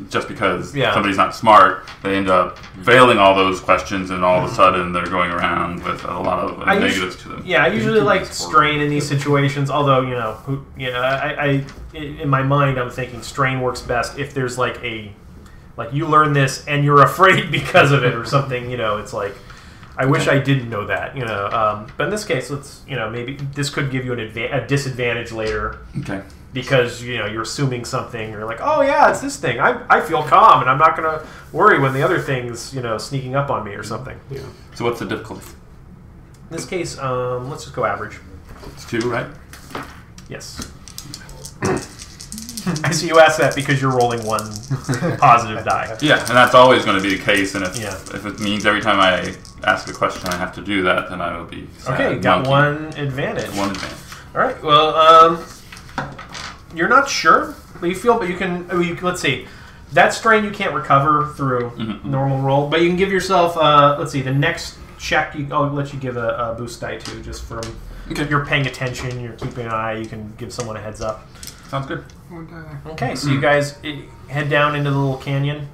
just because somebody's not smart, they end up failing all those questions, and all of a sudden they're going around with a lot of negatives to them. Yeah, I usually like strain in these situations, although, I in my mind I'm thinking strain works best if there's like you learn this and you're afraid because of it or something, it's like, I wish I didn't know that, but in this case, let's, maybe this could give you a disadvantage later. Okay. Because, you're assuming something, you're like, oh yeah, it's this thing. I feel calm, and I'm not going to worry when the other thing's, sneaking up on me or something. Yeah. So what's the difficulty? In this case, let's just go average. It's 2, right? Yes. I see you asked that because you're rolling one positive die. Yeah, and that's always going to be the case, and if it means every time I ask a question I have to do that, then I will be sad. Okay, got one advantage. One advantage. All right, well, you're not sure, but you can, let's see. That strain you can't recover through normal roll, but you can give yourself, let's see, the next check, I'll let you give a boost die to, just from, you're paying attention, you're keeping an eye, you can give someone a heads up. Sounds good. Okay, so you guys head down into the little canyon.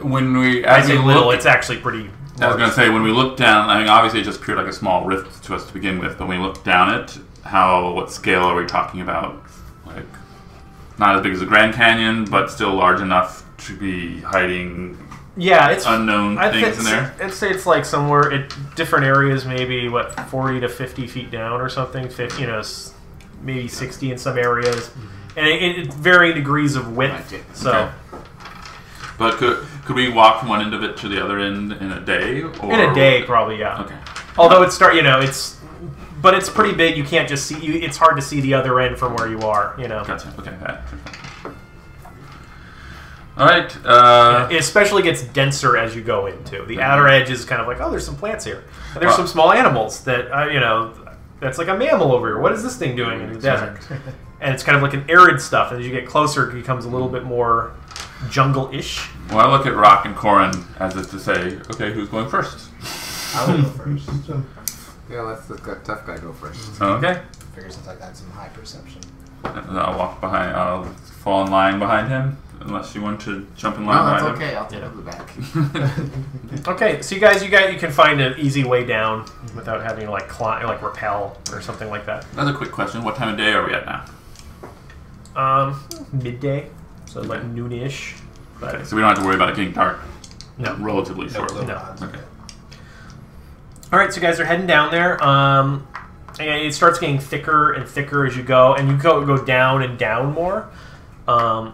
When we, I say little, it's actually pretty I was going to say, when we look down, I mean, obviously it just appeared like a small rift to us to begin with, but when we look down it, what scale are we talking about? Like, not as big as the Grand Canyon, but still large enough to be hiding it's unknown things in there? I'd say it's like somewhere at different areas, maybe, 40 to 50 feet down or something, 50, maybe 60 in some areas. And it varying degrees of width, so... Okay. But could we walk from one end of it to the other end in a day? Or? In a day, probably, yeah. Okay. Although but it's pretty big. You can't just see. It's hard to see the other end from where you are. Gotcha. Okay. All right. It especially gets denser as you go into the outer edge. Is kind of like, oh, there's some plants here. And there's some small animals that that's like a mammal over here. What is this thing doing in the desert? And it's kind of like an arid stuff. And as you get closer, it becomes a little bit more jungle-ish. Well, I look at Rawwk and Coren as if to say, okay, who's going first? I will go first. Yeah, let's let the tough guy go first. Okay. Figure since I got some high perception. And I'll walk behind. I'll fall in line behind him, unless you want to jump in line No, that's behind okay. I'll take the back. Okay, so you can find an easy way down without having to climb, rappel or something like that. Another quick question: what time of day are we at now? Midday, so like noonish. Okay, so we don't have to worry about it getting dark. No, Relatively shortly. No. Okay. All right, so you guys are heading down there. And it starts getting thicker and thicker as you go, and you go down and down more. But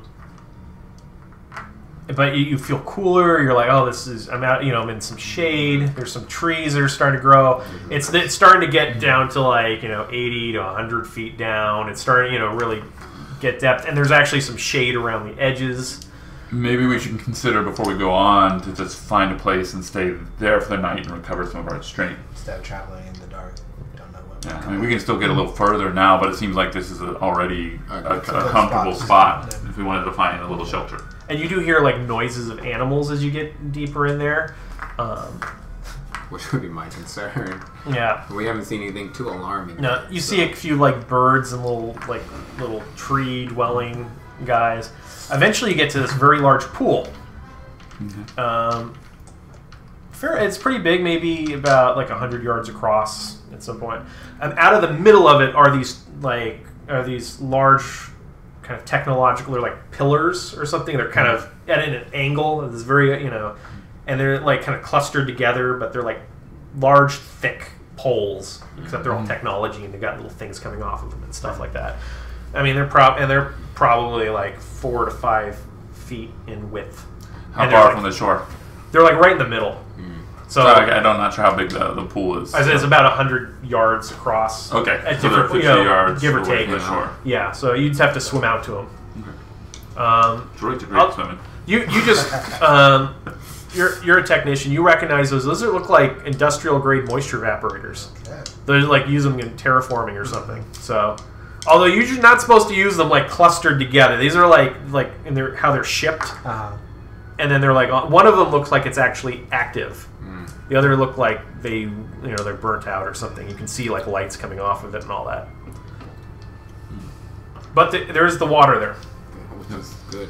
you feel cooler. You're like, oh, I'm out. I'm in some shade. There's some trees that are starting to grow. It's starting to get down to 80 to 100 feet down. It's starting really get depth, and there's actually some shade around the edges. Maybe we should consider before we go on to just find a place and stay there for the night and recover some of our strength. Instead of traveling in the dark, we don't know what. Yeah, I mean, we can still get a little further now, but it seems like this is already a comfortable spot if we wanted to find a little shelter. And you do hear noises of animals as you get deeper in there. Which would be my concern. Yeah. We haven't seen anything too alarming. No, you see a few birds and little tree dwelling guys. Eventually, you get to this very large pool. Mm-hmm. It's pretty big, maybe about 100 yards across at some point. And out of the middle of it are these large kind of technological, they're pillars or something. They're kind of at an angle. This very and they're kind of clustered together, but they're large, thick poles. Except they're all technology, and they got little things coming off of them and stuff like that. I mean, they're probably 4 to 5 feet in width. How far from the shore? They're right in the middle. So I'm not sure how big the pool is. It's about 100 yards across. Okay, at so they're 50 yards give or away take. from the shore. Yeah, so you'd just have to swim out to them. Okay. Great swimming. You just you're a technician. You recognize those. Those look like industrial grade moisture evaporators. Okay. They're use them in terraforming or something. So. Although you're not supposed to use them clustered together. These are how they're shipped, and then they're one of them looks like it's actually active. The other look like they're burnt out or something. You can see lights coming off of it and all that. But there's the water there. That's good.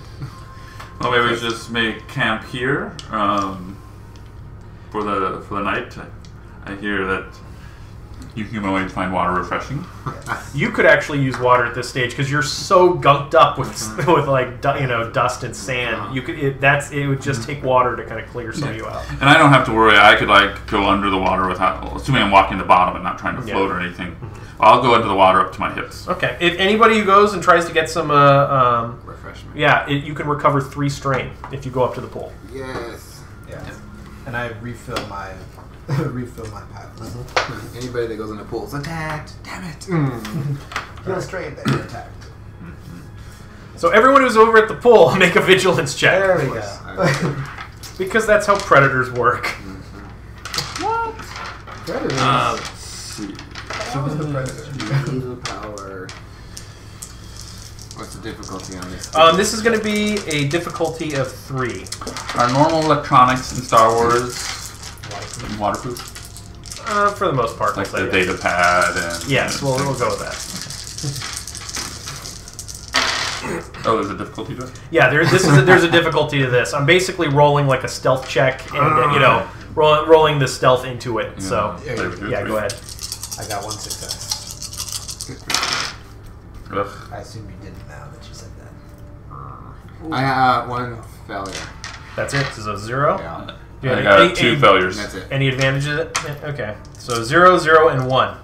Well, maybe we just make camp here for the night. I hear that you humanoids find water refreshing. You could actually use water at this stage because you're so gunked up with dust and sand. You could it would just take water to kind of clear some of you out. And I don't have to worry. I could go under the water without, assuming I'm walking the bottom and not trying to float or anything. I'll go into the water up to my hips. Okay. If anybody who goes and tries to get some refreshment, you can recover 3 strain if you go up to the pool. Yes. Yeah. And I refill my packs. Anybody that goes in the pool is attacked. Damn it. Feel strain, they're attacked. So everyone who's over at the pool, make a vigilance check. There we go. Because that's how predators work. What? Predators? Let's see. How was the predator? Evil power. What's the difficulty on this? This is going to be a difficulty of 3. Are normal electronics in Star Wars waterproof? For the most part. Like the data pad and... Yes, we'll go with that. Oh, there's a difficulty to it? Yeah, there's a difficulty to this. I'm basically rolling a stealth check and, rolling the stealth into it. So Yeah. go ahead. I got one success. Ugh. I assume you didn't now that you said that. I got one failure. That's it. So 0. Yeah. You I had got any- 2 any- failures. That's it. Any advantages? Okay. So 0, 0, and 1.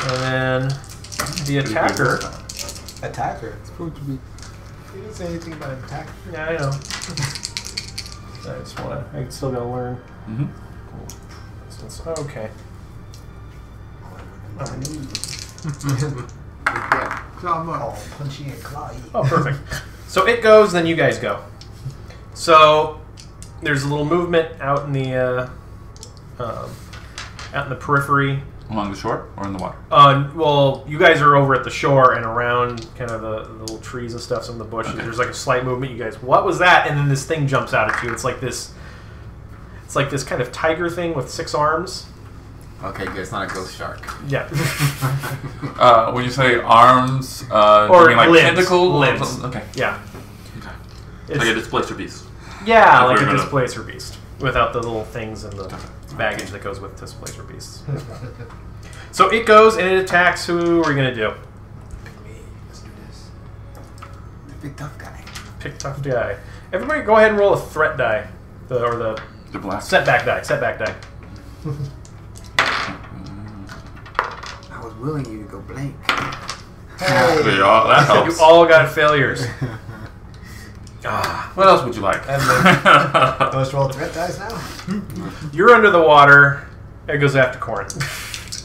And then the attacker. Attacker. It's supposed to be. You didn't say anything about attacker. Yeah, I know. I still gotta learn. Mm-hmm. Okay. Yeah. Come on. Oh, punchy and clawy. Oh, perfect. So it goes, then you guys go. So there's a little movement out in the periphery. Along the shore or in the water? Well, you guys are over at the shore and around kind of the little trees and stuff, some of the bushes. Okay. There's like a slight movement. You guys, what was that? And then this thing jumps out at you. It's like this kind of tiger thing with 6 arms. Okay, good. It's not a ghost shark. Yeah. When you say arms, Or do you mean like limbs. tentacle? Limbs. Okay. Yeah. It's like a displacer piece. Yeah, like We're a gonna- displacer beast. Without the little things and the baggage that goes with displacer beasts. So it goes and it attacks. Who are we going to do? Pick me. Let's do this. The big tough guy. Pick tough guy. Everybody go ahead and roll a threat die. Or the The blast. setback die. Setback die. I was willing you to go blank. Hey. That helps. You all got failures. What else would you like? Let's roll threat dice now. You're under the water. It goes after Coren.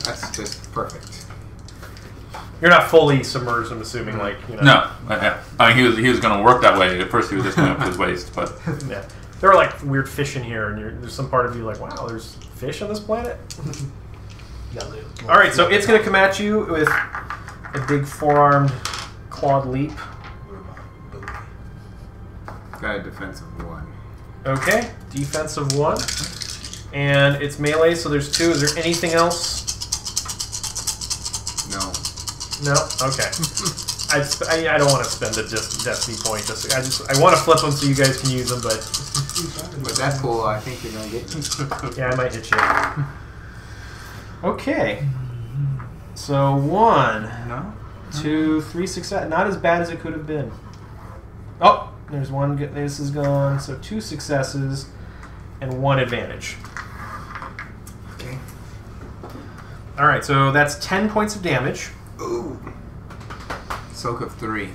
That's just perfect. You're not fully submerged, I'm assuming, like, you know. No. I mean, he was going to work that way. At first, he was just going up to his waist, but Yeah. There are like weird fish in here, and there's some part of you like, wow, there's fish on this planet? Alright, so it's going to come at you with a big 4-armed clawed leap. Got a defensive 1. Okay, defensive 1. And it's melee, so there's 2. Is there anything else? No. No? Okay. I don't want to spend a destiny point. I want to flip them so you guys can use them, but But that's cool. I think you're going to get me. yeah, I might hit you. Okay. So 1, No? 2, 3 success. Not as bad as it could have been. Oh, there's 1. This is gone. So 2 successes and 1 advantage. Okay. All right, so that's 10 points of damage. Ooh. Soak of 3.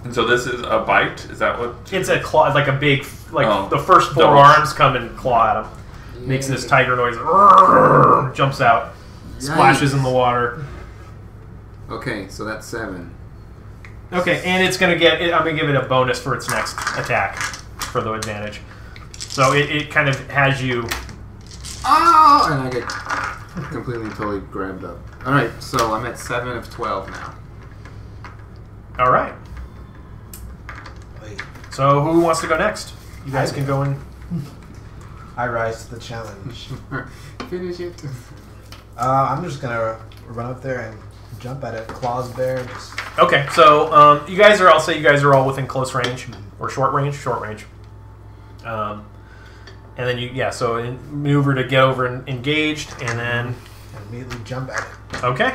and so this is a bite. Is that what? It's a claw, like a big, like Oh, the first 4 double. arms come and claw at him. Makes this tiger noise. Jumps out, splashes in the water. Okay, so that's 7. Okay, and it's gonna get. I'm gonna give it a bonus for its next attack for the advantage. So it kind of has you. Oh! And I get completely and totally grabbed up. Alright, so I'm at 7 of 12 now. All right. Wait. So who wants to go next? You guys can go in. I rise to the challenge. Finish it. I'm just gonna run up there and jump at it. Claws bare. Just Okay, so you guys are. I'll say you guys are all within close range or short range. Short range. And then so maneuver to get over and engaged, and then immediately jump at it. okay.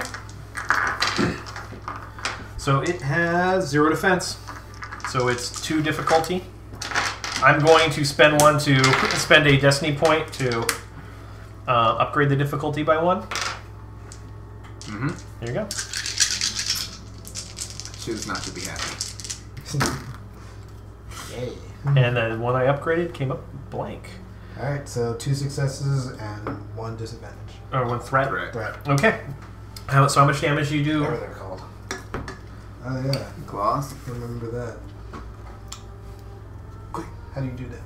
So it has 0 defense. So it's 2 difficulty. I'm going to spend a destiny point to upgrade the difficulty by 1. Mm-hmm. There you go. Choose not to be happy. Yay. And then one I upgraded came up blank. Alright, so 2 successes and 1 disadvantage. Or 1 threat. Threat. Okay. So how much damage do you do? Whatever they're called. Oh yeah. Claws? Remember that. Quick. How do you do damage?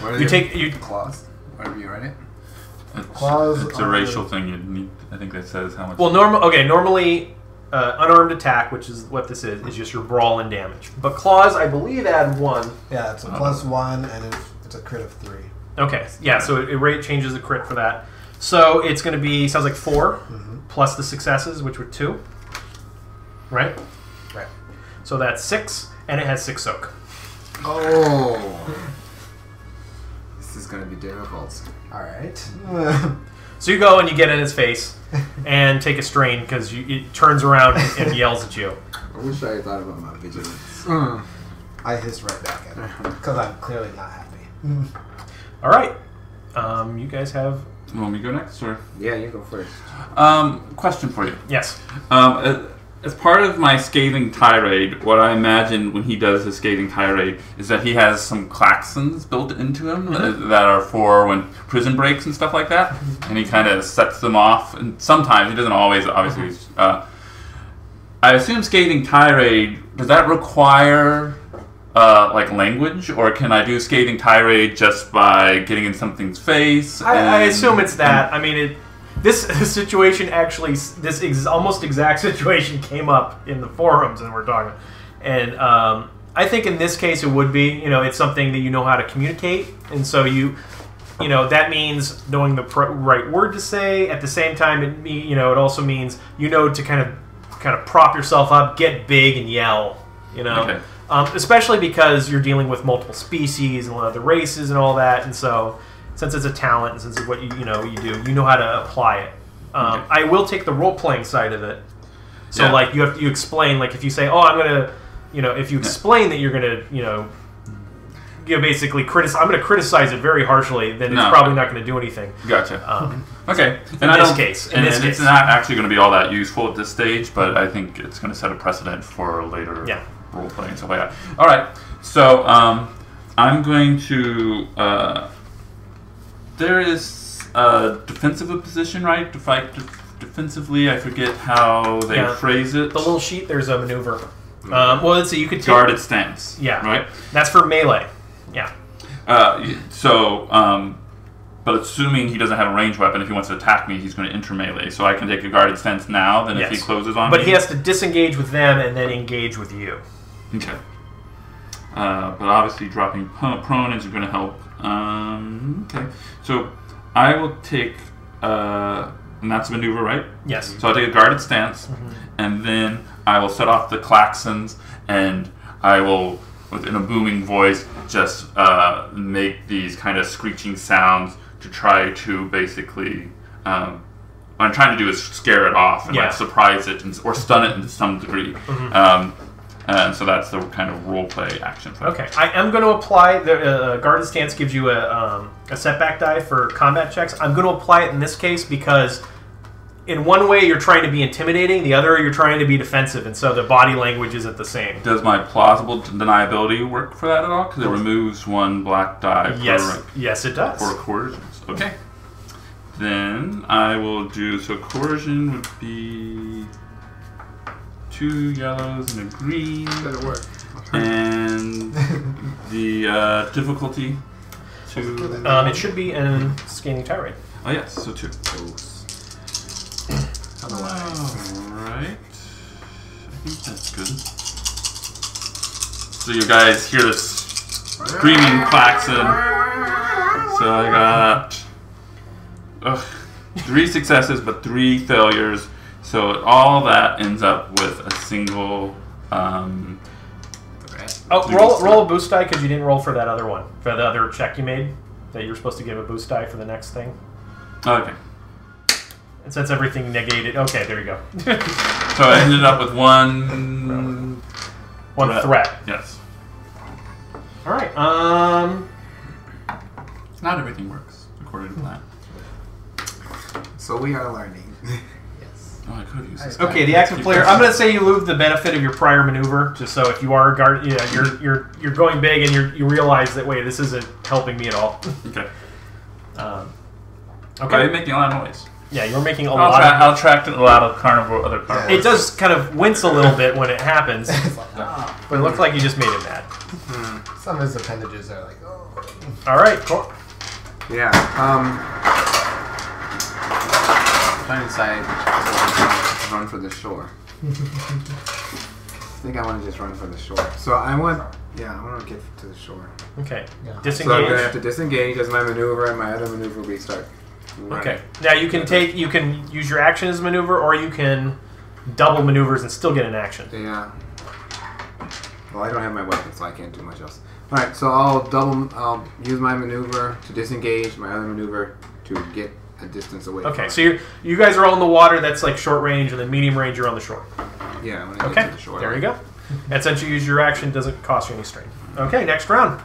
What are You your take claws? Whatever you write it. Claws It's a are- racial thing. You need. I think that says how much. Well, normally, unarmed attack, which is what this is just your brawl and damage. But claws, I believe, add 1. Yeah, it's a +1 and it's a crit of 3. Okay, yeah, so it rate changes the crit for that. So it's going to be, sounds like 4, plus the successes, which were 2. Right? Right. So that's 6, and it has 6 soak. Oh. This is going to be difficult. All right. So you go and you get in his face and take a strain because it turns around and yells at you. I wish I had thought about my vigilance. I hiss right back at him because I'm clearly not happy. All right. You guys have... You want me to go next, or? Yeah, you go first. Question for you. Yes. As part of my scathing tirade, what I imagine when he does his scathing tirade is that he has some klaxons built into him that are for when prison breaks and stuff like that, and he kind of sets them off. And sometimes he doesn't always, obviously. I assume scathing tirade, does that require like language, or can I do scathing tirade just by getting in something's face? I assume it's that. I mean, this situation actually, almost exact situation came up in the forums, and we're talking. And I think in this case it would be, it's something that you know how to communicate, and so that means knowing the right word to say. At the same time, it also means to kind of prop yourself up, get big, and yell. Okay. Especially because you're dealing with multiple species and other races and all that, and so since it's a talent and since it's what you do, you know how to apply it. Okay. I will take the role-playing side of it. So Yeah. like you explain, like if you say, I'm gonna, if you explain that you're gonna, basically I'm gonna criticize it very harshly, then it's probably not gonna do anything. Gotcha. Okay. In this case, it's not actually going to be all that useful at this stage, but I think it's going to set a precedent for later role playing and stuff like that. All right. So I'm going to. There is a defensive position, right? To fight defensively. I forget how they phrase it. The little sheet. There's a maneuver. Well, let's see. You could take guarded stance. Yeah. Right. That's for melee. Yeah. But assuming he doesn't have a ranged weapon, if he wants to attack me, he's going to enter melee. So I can take a guarded stance now, then if he closes on me. But he has to disengage with them and then engage with you. Okay. But obviously dropping prone is going to help. Okay. So I will take, and that's a maneuver, right? Yes. So I'll take a guarded stance, and then I will set off the klaxons, and I will, within a booming voice, just make these kind of screeching sounds to try to basically, what I'm trying to do is scare it off and like surprise it or stun it to some degree. And so that's the kind of role play action for Okay, I am going to apply the guarded stance gives you a setback die for combat checks. I'm going to apply it in this case because in one way you're trying to be intimidating, the other you're trying to be defensive, and so the body language isn't the same. Does my plausible deniability work for that at all? Because it removes one black die. Yes, it does. For coercions. Okay. Then I will do, so coercion would be 2 yellows and a green. That'll work. And the difficulty to... it should be in scanning tirade. Oh yes, so 2. Alright. I think that's good. So you guys hear this screaming klaxon. So I got 3 successes but 3 failures. So all that ends up with a single roll a boost die because you didn't roll for that other one. For the other check you made that you're supposed to give a boost die for the next thing. Okay. And since everything negated, okay, there you go. So I ended up with one threat. Yes. All right. Not everything works according to plan. So we are learning. Oh, I could have used this. Okay, the active player. I'm going to say you lose the benefit of your prior maneuver, just so if you are a guard, you're going big and you realize that wait, this isn't helping me at all. Okay. Okay. But I didn't make a lot of noise. Yeah, you're making a lot. I'll attract a lot of other carnivores. It does kind of wince a little bit when it happens, but it looks like you just made him mad. Some of his appendages are like, oh. All right, cool. Yeah. Trying to decide to run for the shore. I think I want to just run for the shore. So I want to get to the shore. Okay. Yeah. Disengage. So I'm gonna have to disengage as my maneuver, and my other maneuver will be start running. Okay. Now you can use your action as maneuver, or you can double maneuvers and still get an action. Yeah. Well, I don't have my weapon, so I can't do much else. Alright, so I'll use my maneuver to disengage, my other maneuver to get a distance away. Okay, so you guys are all in the water. That's like short range, and then medium range you're on the shore. Yeah, I'm gonna Okay, get to the shore. there you go. And since you use your action, it doesn't cost you any strain. Okay, next round.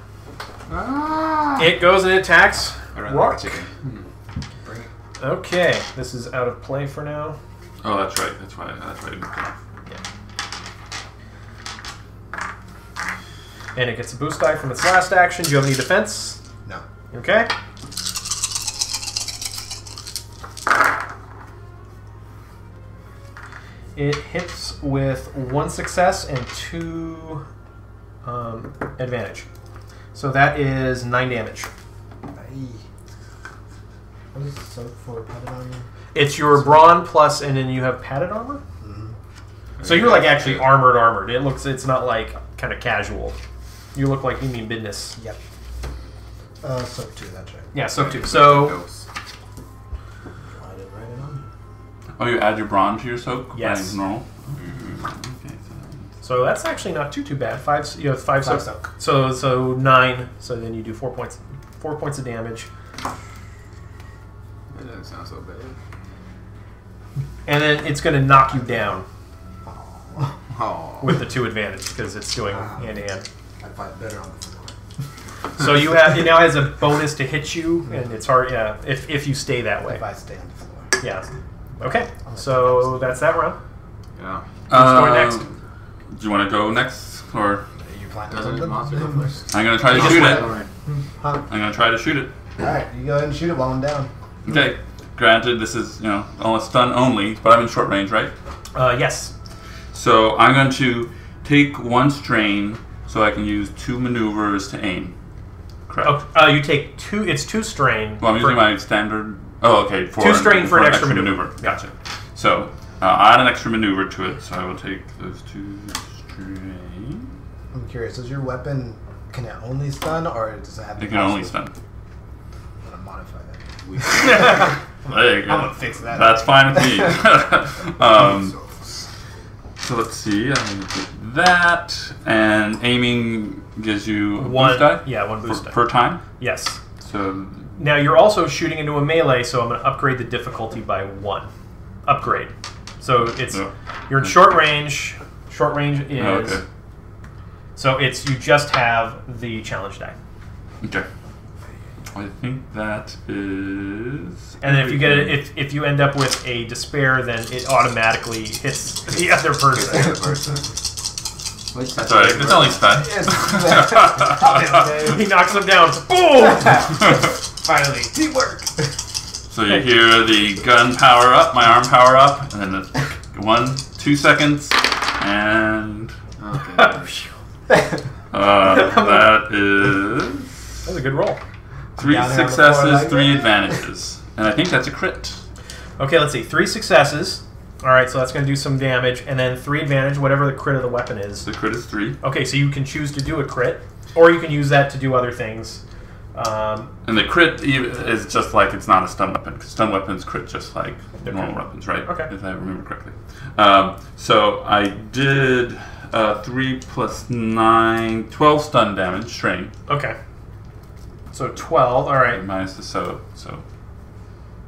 Ah! It goes and attacks I run Rawwk. like a chicken. Bring it. Okay, this is out of play for now. Oh, that's right. That's why. That's right. And it gets a boost die from its last action. Do you have any defense? No. Okay. It hits with 1 success and 2 advantage. So that is 9 damage. What is it soak for padded armor? It's your brawn plus, and then you have padded armor? So you're like actually armored. It's not like kind of casual. You look like you mean business. Yep. Soak 2, that's right. Yeah, soak 2. So Dose. I didn't write it on. Oh, you add your brawn to your soak? Yes. Normal? Okay, so that's actually not too bad. You have 5 Five soak. soak. So 9. So then you do 4 points. 4 points of damage. That doesn't sound so bad. And then it's going to knock you down Oh. with the 2 advantage because it's doing hand to hand. I fight better on the floor. So it now has a bonus to hit you, and it's hard. Yeah, if you stay that way. If I stay on the floor. Yeah. Okay. So that's that round. Yeah. Who's going next? Do you want to go next, or Are you planning Doesn't the something? monster go first? I'm gonna try to You shoot just it? Alright. Huh? I'm gonna try to shoot it. Alright, you go ahead and shoot it while I'm down. Okay. Granted, this is almost stun only, but I'm in short range, right? Yes. So I'm going to take 1 strain, so I can use 2 maneuvers to aim. Correct. Oh, you take 2. It's 2 strain. Well, I'm using my standard. Oh, okay. 2 strain for an extra maneuver. Gotcha. So add an extra maneuver to it. So I will take those 2 strain. I'm curious, does your weapon, can it only stun, or does it have It can only stun. I'm going to modify that. There you go. I'm going to fix that. That's fine with me. So let's see. I'm going to get that, and aiming gives you a 1 boost die. Yeah, 1 boost die. Per time. Yes. So Now you're also shooting into a melee, so I'm going to upgrade the difficulty by 1. Upgrade. So it's you're in short range. Short range is okay. so it's you just have the challenge die. Okay. I think that is. And then if you get it, if you end up with a despair, then it automatically hits the other person. That's alright. It's only stun. He knocks him down. Boom! Finally, teamwork. So you hear the gun power up, my arm power up, and then it's 1, 2 seconds, and Okay. that is That was a good roll. 3 Down there on the successes, floor like 3 advantages, and I think that's a crit. Okay, let's see. 3 successes. All right, so that's going to do some damage, and then 3 advantage, whatever the crit of the weapon is. The crit is 3, Okay, so you can choose to do a crit, or you can use that to do other things. and the crit is just like it's not a stun weapon, because stun weapons crit just like normal weapons, right? Okay. If I remember correctly. So I did 3 plus 9, 12 stun damage, strain. Okay. So 12. All right. Minus the so.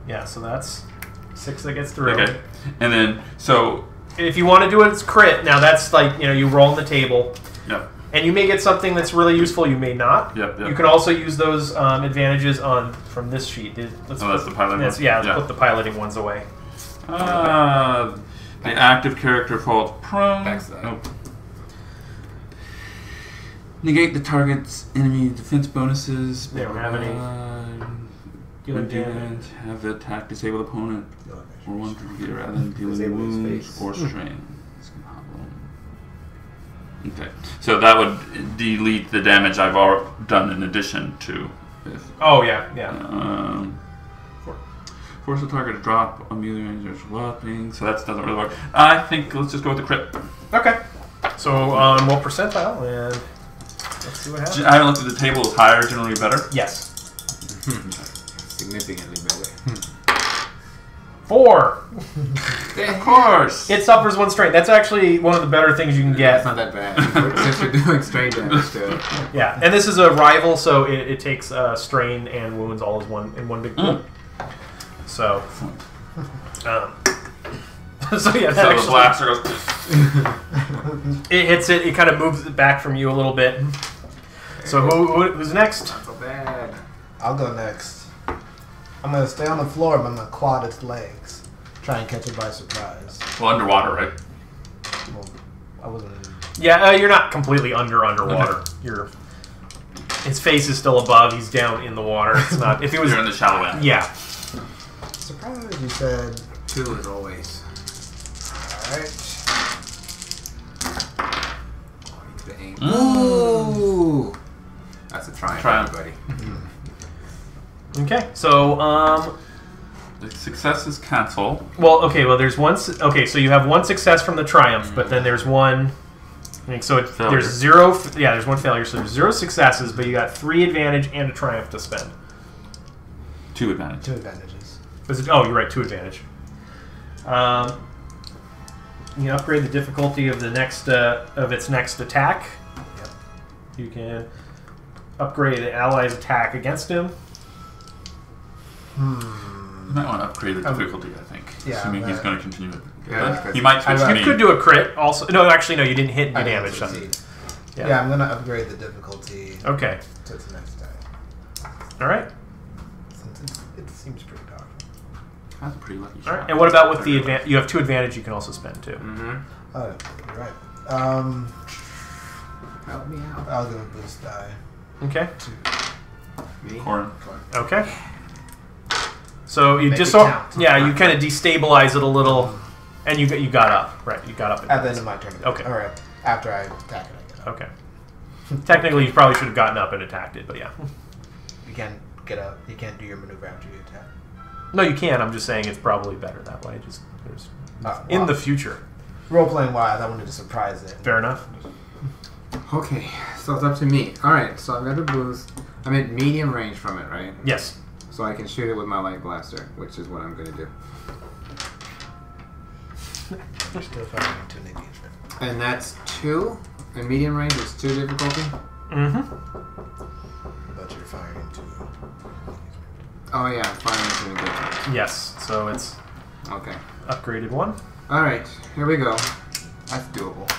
Yeah. So that's 6 that gets through. Okay. And then so. If you want to do it as crit, now that's like you roll on the table, Yep. and you may get something that's really useful. You may not. Yep. You can also use those advantages from this sheet. Let's that's the piloting one? Yeah. Let's Yeah. put the piloting ones away. The active character falls prone. Backside. Oh. Negate the target's enemy defense bonuses. They don't have any. Dealing damage. Have the attack disable opponent or 1 target rather than dealing Disable his wounds face. or strain. Okay, so that would delete the damage I've already done in addition to. Oh yeah. Force the target to drop on melee range or swapping. So that doesn't really work. I think let's just go with the crit. Okay. So roll percentile and let's see what happens. I haven't looked at the table. Is higher generally better? Yes. Significantly better. 4. Of course. It suffers 1 strain. That's actually one of the better things you can get. That's not that bad. Since you're doing strain damage to it. Yeah, and this is a rival, so it takes strain and wounds all as in one big pool. So, so yeah, So the blaster goes. it hits it. It kind of moves it back from you a little bit. So who's next? Not so bad. I'll go next. I'm gonna stay on the floor, but I'm gonna quad its legs. Try and catch it by surprise. Well, underwater, right? Well, I wasn't. Yeah, you're not completely underwater. His face is still above. He's down in the water. It's not. If he was You're in the shallow end. Yeah. Surprise, you said. 2 as always. Alright. Ooh! That's a triumph, buddy. Okay. So The successes cancel. well, okay. Well, there's one. Okay, so you have 1 success from the triumph, but then there's 1. I think so. There's 0. Yeah, there's 1 failure. So there's 0 successes, but you got 3 advantage and a triumph to spend. 2 advantage. 2 advantages. Oh, you're right. 2 advantage. You can upgrade the difficulty of the next of its next attack. Yep. You can upgrade an ally's attack against him. You might want to upgrade the difficulty, I think. Yeah, Assuming he's going to continue it. Yeah, He might switch to me. You could do a crit also. No, actually, no. You didn't hit the I damage. didn't So. succeed. Yeah. Yeah, I'm gonna upgrade the difficulty Okay. to its next attack. All right. Since it seems pretty powerful. That's a pretty lucky All shot. right. And what about with the advantage? You have 2 advantage. You can also spend too. Oh, you're right. Help me out. I'll give a boost die Okay. to Me? Coren. Okay. So you Make just it count. you kind of destabilize it a little, and you got up. Right. You got up. at the end of my turn. Okay. Or after I attack it, I guess. Okay. Technically, you probably should have gotten up and attacked it, but yeah. You can't get up. You can't do your maneuver after you attack. No, you can. I'm just saying it's probably better that way. Just in the future. Role playing wise, I wanted to surprise it. Fair enough. Okay, so it's up to me. Alright, so I've got the boost. I'm at medium range from it, right? Yes. So I can shoot it with my light blaster, which is what I'm going to do. You're still firing into an engagement. And that's 2. In medium range, it's 2 difficulty. Mm-hmm. But you're firing into. Oh yeah, I'm firing into an engagement. Yes. So it's Okay. upgraded 1. Alright, here we go. That's doable.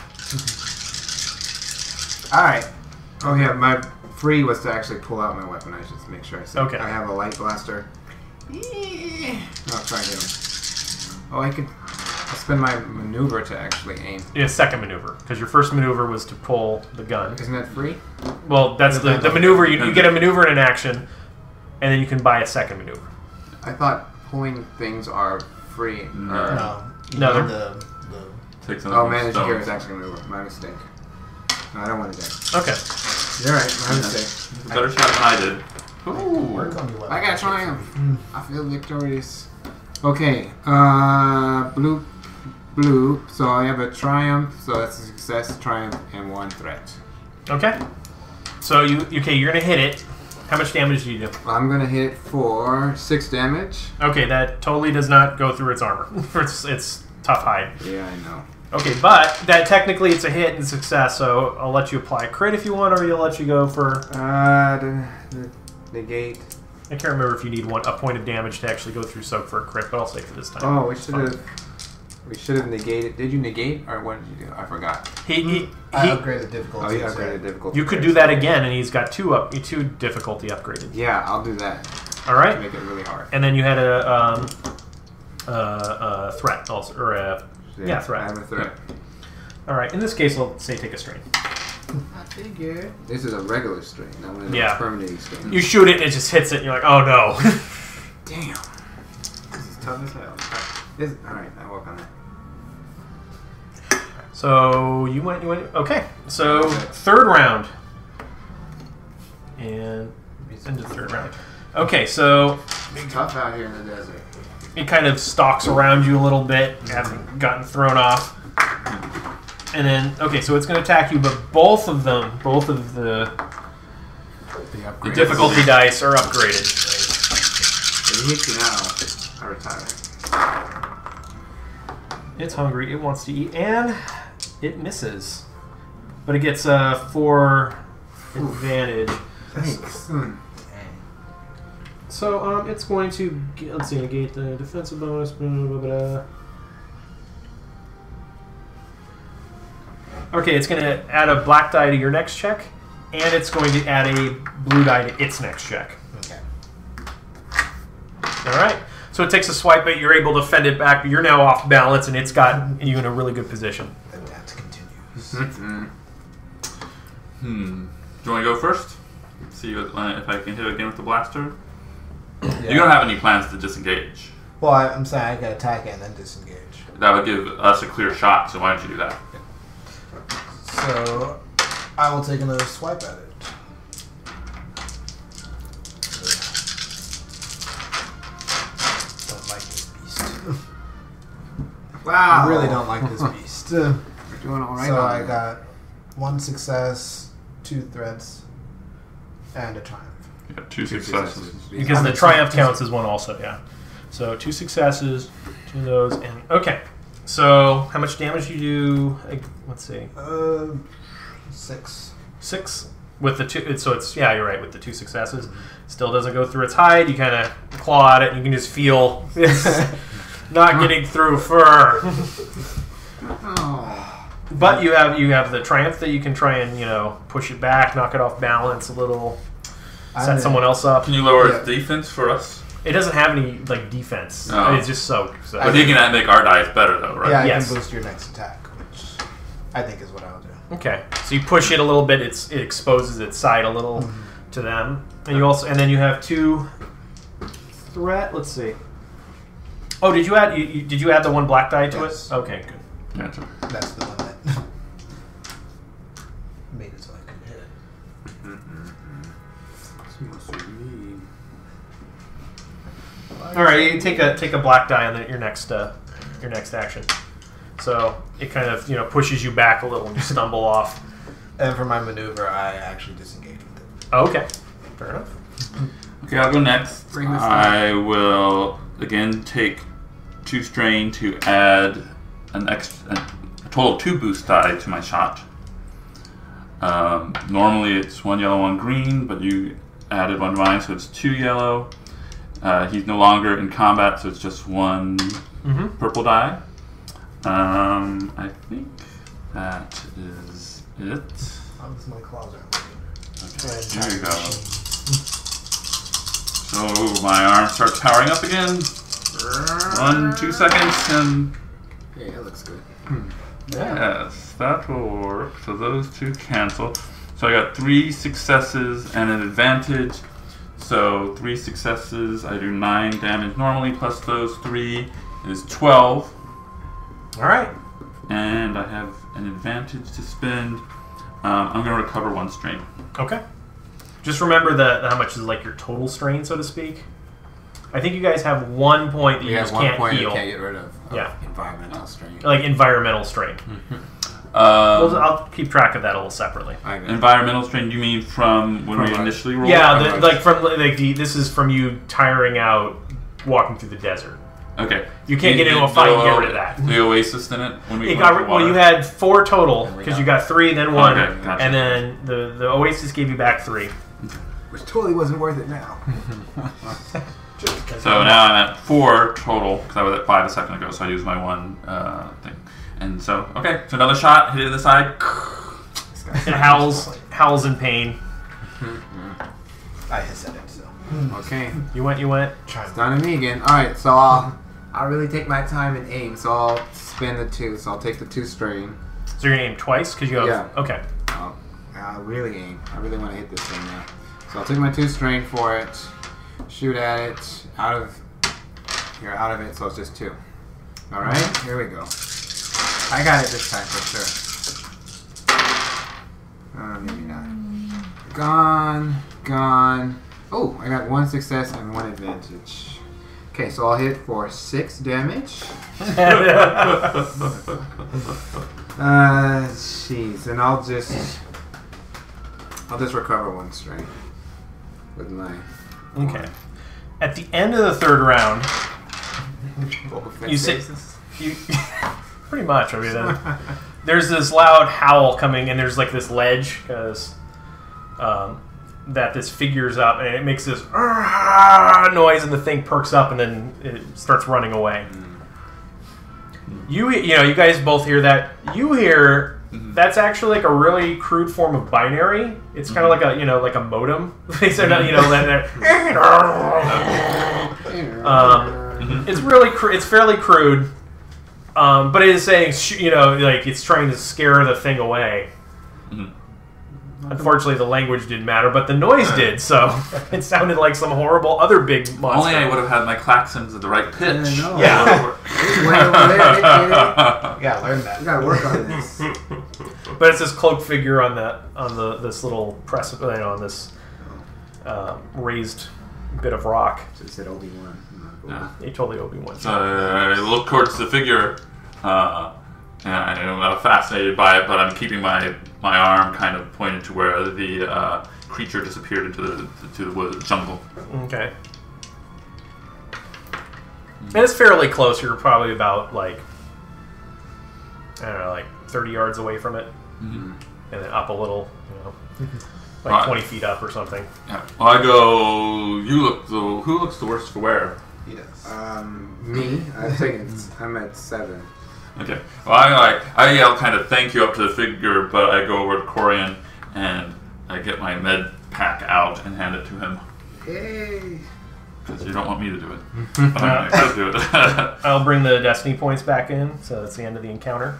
Alright. Oh yeah, my free was to actually pull out my weapon. I should make sure I said. Okay. I have a light blaster. I'll try and hit him. Oh, I could spend my maneuver to actually aim. Yeah, second maneuver, because your first maneuver was to pull the gun. Isn't that free? Well, that's the maneuver. You get a maneuver and an action, and then you can buy a second maneuver. I thought pulling things are free. No. No, No, they're- Takes Oh, another managing here stone. is actually a maneuver. My mistake. No, I don't want to die. Okay. You're right. My mistake. A better shot than I did. Work on your weapon. I got triumph. I feel victorious. Okay. Bloop, bloop. So I have a triumph. So that's a success, triumph, and 1 threat. Okay. So you're gonna hit it. How much damage do you do? I'm gonna hit it for 6 damage. Okay, that totally does not go through its armor. it's tough hide. Yeah, I know. Okay, but that technically it's a hit and success, so I'll let you apply a crit if you want, or I'll let you go for. The negate. I can't remember if you need a point of damage to actually go through soak for a crit, but I'll say for this time. Oh, we should have negated. Did you negate, or what did you do? I forgot. He I upgraded the difficulty. Oh, you so- upgraded difficulty. you could do that again, and he's got two difficulty upgraded. Yeah, I'll do that. All To right, make it really hard. and then you had a threat also, or a threat. I have a threat. All right, in this case, I'll say take a strain. I figured. This is a regular strain, not one of those Yeah. permanent strains. You shoot it, and it just hits it, and you're like, oh no. Damn. This is tough as hell. Alright, I'll work on that. So you went. Okay, so third round, and into third round. Okay, so It's tough out here in the desert. it kind of stalks around you a little bit, having gotten thrown off, and then so it's going to attack you, but both of the difficulty dice are upgraded. If he hits you now, I retire. It's hungry. It wants to eat, and it misses. But it gets 4 advantage. Thanks. So it's going to let's see, negate the defensive bonus. Blah, blah, blah, blah. Okay, it's going to add a black die to your next check, and it's going to add a blue die to its next check. Okay. All right. So it takes a swipe, but you're able to fend it back. But you're now off balance, and it's got you in a really good position. And that continues. Do you want to go first? See if I can hit again with the blaster. Yeah. You don't have any plans to disengage. Well, I'm saying I can attack it and then disengage. That would give us a clear shot. So why don't you do that? So I will take another swipe at it. Don't like this beast. Wow. I really don't like this beast. We're doing all right. So on I that. got 1 success, 2 threats, and a triumph. You got 2 successes. Because the triumph counts as one also, yeah. So 2 successes, 2 of those, and okay. So how much damage do you do? Let's see. 6. 6 with the 2. So it's you're right with the 2 successes. Still doesn't go through its hide. You kind of claw at it, and you can just feel it's not getting through fur. Oh. But you have the triumph that you can try and push it back, knock it off balance a little, set someone else up. Can you lower its defense for us? It doesn't have any defense. No. It's just soak. So. But you can make our dice better though, right? Yeah, Yes. I can boost your next attack, which I think is what I'll do. Okay, so you push it a little bit. It exposes its side a little to them, and then you have 2 threat. Let's see. Oh, did you add? Did you add the 1 black die to Yes. it? Okay, good. Gotcha. That's the one that made it so I could hit it. All right, you take a black die on your next action. So it kind of pushes you back a little, and you stumble off. And for my maneuver, I actually disengage with it. Oh, okay, fair enough. Okay, I'll go next. Bring this I will again take 2 strain to add a total of 2 boost die to my shot. Normally it's 1 yellow, 1 green, but you added 1 to mine, so it's 2 yellow. He's no longer in combat, so it's just 1 purple die. I think that is it. Oh, this is my claws are Okay, here you go. So my arm starts powering up again. 1, 2 seconds, and Okay, that looks good. yes, that will work. So those 2 cancel. So I got 3 successes and an advantage. So 3 successes, I do 9 damage normally, plus those 3 is 12. All right. And I have an advantage to spend. I'm going to recover 1 strain. Okay. Just remember how much is your total strain, so to speak. I think you guys have 1 point that We you have just 1 can't point heal. we can't get rid of. Yeah. Environmental strain. Environmental strain. I'll keep track of that a little separately. Environmental strain, you mean from when we initially rolled? Yeah, this is from you tiring out walking through the desert. Okay. You can't get into a fight and get rid of that. The Oasis in it? When we you had 4 total, because you got 3, then 1, Okay, gotcha. and then the Oasis gave you back 3. Which totally wasn't worth it now. So now I'm at 4 total, because I was at 5 a second ago, so I used my 1 thing. And so, okay, so another shot, hit it in the side. It howls in pain. I said it, so. Okay. You went. It's done to me again. Alright, so I'll really take my time and aim, so I'll spend the 2, so I'll take the 2 strain. So you're going to aim twice? Because you have... Yeah. Okay. I'll really aim. I really want to hit this thing now. So I'll take my 2 strain for it, shoot at it, out of it, so it's just 2. Alright, here we go. I got it this time for sure. Maybe not. Gone. Oh, I got 1 success and 1 advantage. Okay, so I'll hit for 6 damage. Jeez, and I'll just recover 1 strain with my. Okay. At the end of the 3rd round, You see, you pretty much. I mean, there's this loud howl coming, and there's like this ledge because that this figure's up, and it makes this noise, and the thing perks up, and then it starts running away. You guys both hear that. You hear. That's actually like a really crude form of binary. It's kind of like a like a modem. It's really it's fairly crude, but it is saying like it's trying to scare the thing away. Unfortunately, the language didn't matter, but the noise did. So it sounded like some horrible other big monster. Only I would have had my klaxons at the right pitch. Yeah. Yeah, learn that. We gotta work on this. But it's this cloaked figure on this little precipice, on this raised bit of rock. So it said Obi-Wan. He told the Obi-Wan. So I look towards the figure, and I'm fascinated by it, but I'm keeping my arm kind of pointed to where the creature disappeared into the jungle. Okay. And it's fairly close. You're probably about like 30 yards away from it, and then up a little, like 20 feet up or something. Yeah. Well, I go. Who looks the worst for wear? He does. Me. I'm at 7. Okay. Well, I yell kind of thank you up to the figure, but I go over to Coren and I get my med pack out and hand it to him. Hey. Because you don't want me to do it. But I'm going to do it. I'll bring the destiny points back in, so that's the end of the encounter.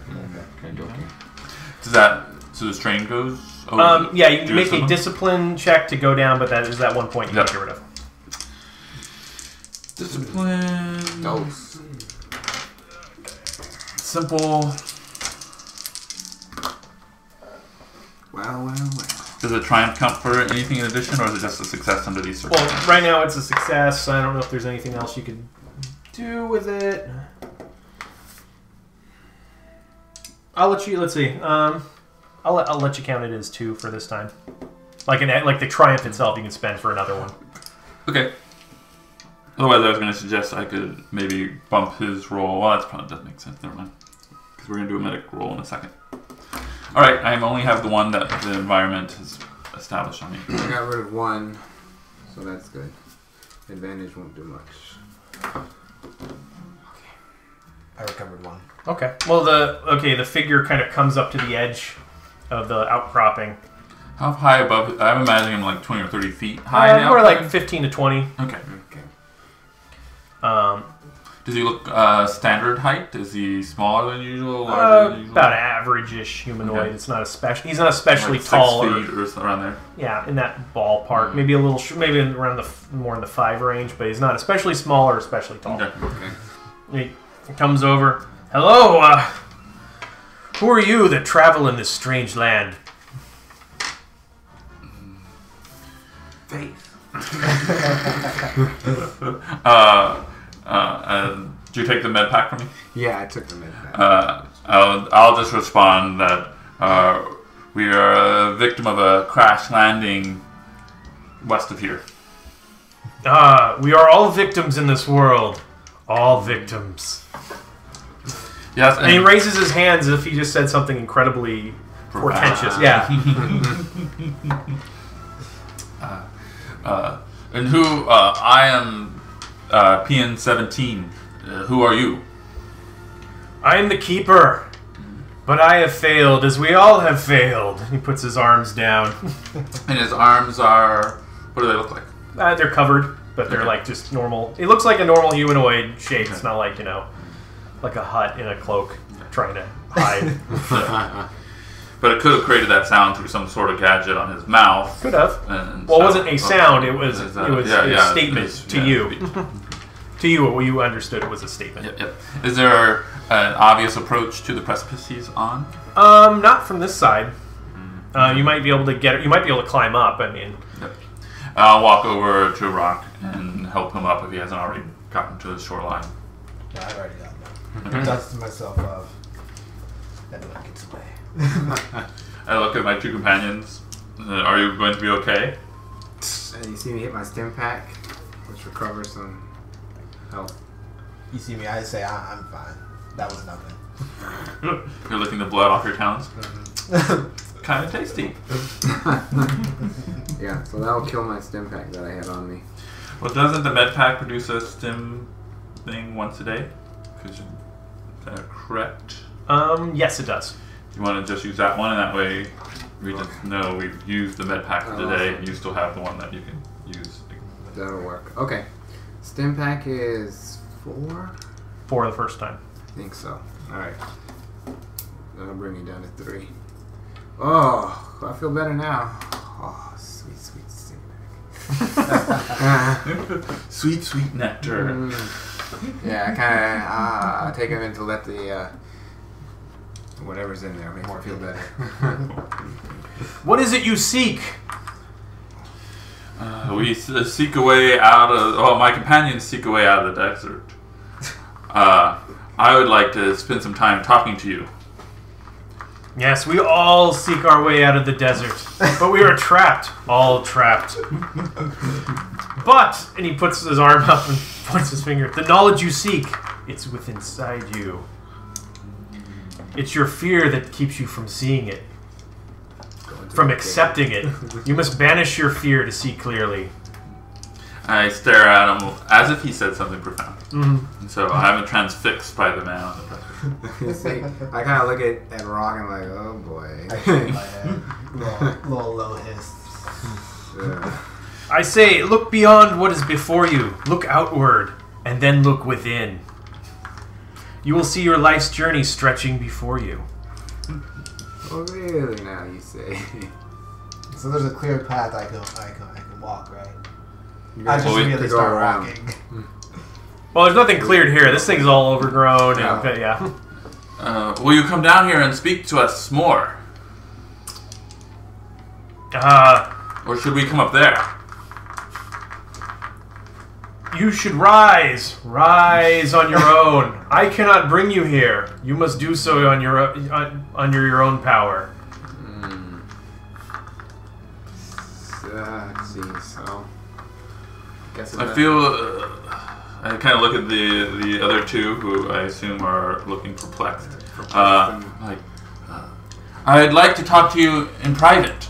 So the strain goes? Yeah, you can make a discipline check to go down, but that is that one point you can get rid of. Discipline. Dose. Simple. Well. Does a triumph count for anything in addition, or is it just a success under these circumstances? Well, right now it's a success. I don't know if there's anything else you could do with it. I'll let you. Let's see. I'll let you count it as 2 for this time. Like the triumph itself, you can spend for another one. Okay. Otherwise, I was going to suggest I could maybe bump his roll. Well, that probably doesn't make sense. Never mind. Because we're going to do a medic roll in a second. All right, I only have the one that the environment has established on me. I got rid of 1, so that's good. Advantage won't do much. I recovered 1. Okay. Well, the figure kind of comes up to the edge of the outcropping. How high above? I'm imagining him like 20 or 30 feet high now. More like 15 to 20. Okay. Um, Does he look standard height? Is he smaller than usual? Larger than usual? About average-ish humanoid. Okay. It's not he's not especially like tall. 6 feet or around there. Yeah, in that ballpark. Maybe a little, maybe around more in the 5 range, but he's not especially small or especially tall. Okay. He comes over. Hello, who are you that travel in this strange land? Faith. Do you take the med pack from me? Yeah, I took the med pack. I'll just respond that we are a victim of a crash landing west of here. We are all victims in this world. All victims. Yes, and he raises his hands as if he just said something incredibly portentous. Yeah. And who? I am PN17. Who are you? I am the keeper, but I have failed, as we all have failed. He puts his arms down. And his arms are... What do they look like? They're covered, but they're like just normal. It looks like a normal humanoid shape. It's not like, like a hut in a cloak trying to hide. But it could have created that sound through some sort of gadget on his mouth. Could have. Well, it wasn't a sound. It was a statement to you. To you, what you understood it was a statement. Yep. Is there an obvious approach to the precipice he's on? Not from this side. You might be able to get. You might be able to climb up. I mean. Yep. I'll walk over to Rawwk and help him up if he hasn't already gotten to the shoreline. Yeah, I've already gotten that. I dusted myself off. Everyone gets away. I look at my 2 companions. Are you going to be okay? And you see me hit my stim pack, which recovers some health. you see me, I say, I'm fine. That was nothing. You're licking the blood off your talons. Kind of tasty. Yeah, so that'll kill my stim pack that I had on me. Well, doesn't the med pack produce a stim thing once a day? Is that correct? Yes, it does. You want to just use that one, and that way we just know we've used the med pack for today. You still have the one that you can use. That'll work. Okay. Stim pack is 4? 4 the first time. I think so. Alright. That'll bring me down to 3. Oh, I feel better now. Oh, sweet, sweet stim pack. Sweet, sweet nectar. Yeah, I kind of take a minute to let the whatever's in there make me feel better. What is it you seek? We seek a way out of... Oh, my companions seek a way out of the desert. I would like to spend some time talking to you. Yes, we all seek our way out of the desert, but we are trapped. All trapped. But, and he puts his arm up and points his finger, the knowledge you seek, it's within inside you. It's your fear that keeps you from seeing it, from accepting it. You must banish your fear to see clearly. I stare at him as if he said something profound. And so I'm transfixed by the man on the precipice. I kind of look at Rawwk and like, oh boy. I shake my head. Little low hiss. I say, look beyond what is before you. Look outward, and then look within. You will see your life's journey stretching before you. Oh, really? Now you say. So there's a clear path I can walk, right? I just immediately start walking. Well, there's nothing cleared here. This thing's all overgrown. Yeah. And, yeah. Will you come down here and speak to us more? Or should we come up there? You should rise. Rise on your own. I cannot bring you here. You must do so on your under your own power. Let's see, so... I feel... I kind of look at the other two, who I assume are looking perplexed. I'd like to talk to you in private.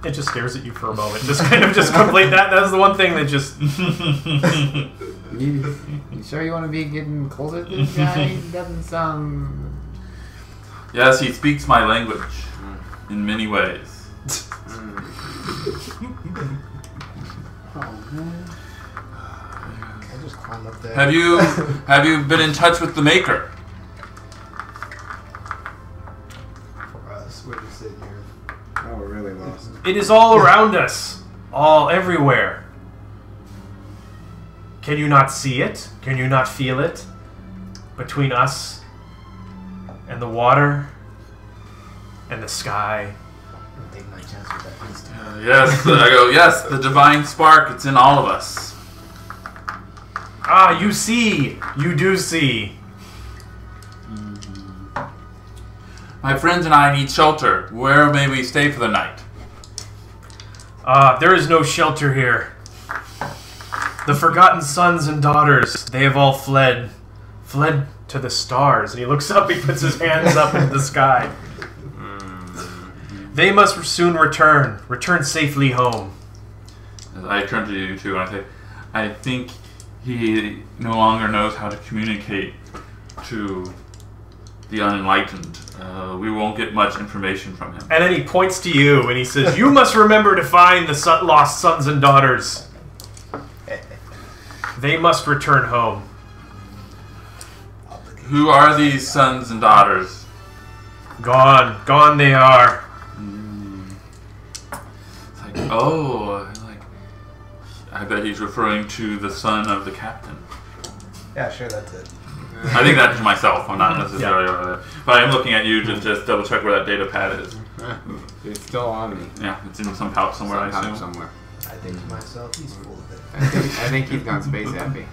It just stares at you for a moment. Just kind of just complete that. That's the one thing that just... You sure you want to be getting closer to this guy? He doesn't sound... Yes, he speaks my language in many ways. Oh man. I just climbed up there. Have you been in touch with the Maker? For us, we're just sitting here. Oh, we're really lost. It is all around us. All everywhere. Can you not see it? Can you not feel it? Between us and the water and the sky. I'm taking my chance with that beast. Yes, I go, yes, the divine spark, it's in all of us. Ah, you see. You do see. My friends and I need shelter. Where may we stay for the night? There is no shelter here. The forgotten sons and daughters, they have all fled. Fled to the stars. And he looks up, he puts his hands up into the sky. They must soon return. Return safely home. I turn to you two and I say, I think he no longer knows how to communicate to the unenlightened. We won't get much information from him. And then he points to you and he says, you must remember to find the lost sons and daughters. They must return home. Who are these sons and daughters? Gone. Gone they are. It's like, oh, I bet he's referring to the son of the captain. Yeah, sure, that's it. I think that to myself. I'm not necessarily over there. But I am looking at you to just double check where that data pad is. It's still on me. Yeah, it's in some pouch somewhere, I assume. Somewhere. I think to myself, he's full of it. I think he's gone space happy.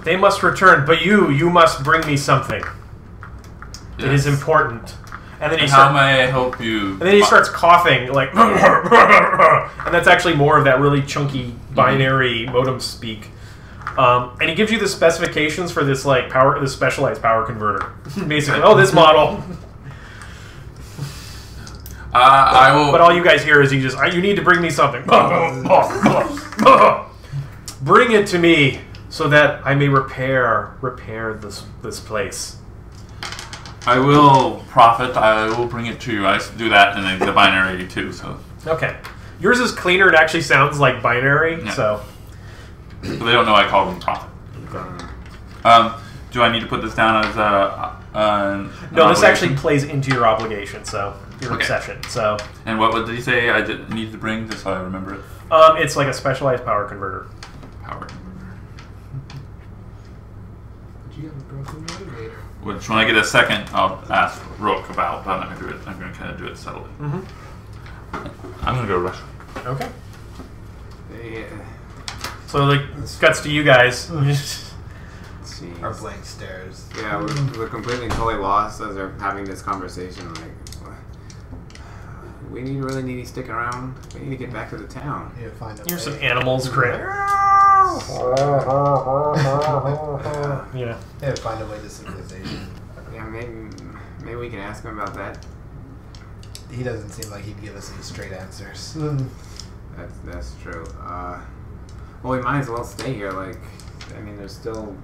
They must return, but you must bring me something. It is Yes. important. And then how may I help you? And then he starts coughing like, and that's actually more of that really chunky binary modem speak. And he gives you the specifications for this like this specialized power converter. Basically, this model. I will. But all you guys hear is you need to bring me something. Bring it to me so that I may repair this place. I will profit. I will bring it to you. I do that in the binary too. So okay, yours is cleaner. It actually sounds like binary. Yeah. So they don't know I call them profit. Do I need to put this down as an no? This obligation? actually plays into your obligation. So your obsession. So and what did he say? I need to bring just so I remember it. It's like a specialized power converter. Power converter. But you have a broken motivator. Which, when I get a second, I'll ask Rawwk about. But I'm not going to do it. I'm going to kind of do it subtly. I'm going to go rush. Okay. Yeah. So like cuts to you guys. Jeez. Our blank stares. Yeah, we're completely totally lost as they're having this conversation. Like, we really need to stick around. We need to get back to the town. You find a Here's way. some animals crying. Yeah. Yeah, find a way to civilization. Yeah, maybe we can ask him about that. He doesn't seem like he'd give us any straight answers. That's true. Well, we might as well stay here. Like, I mean, there's still.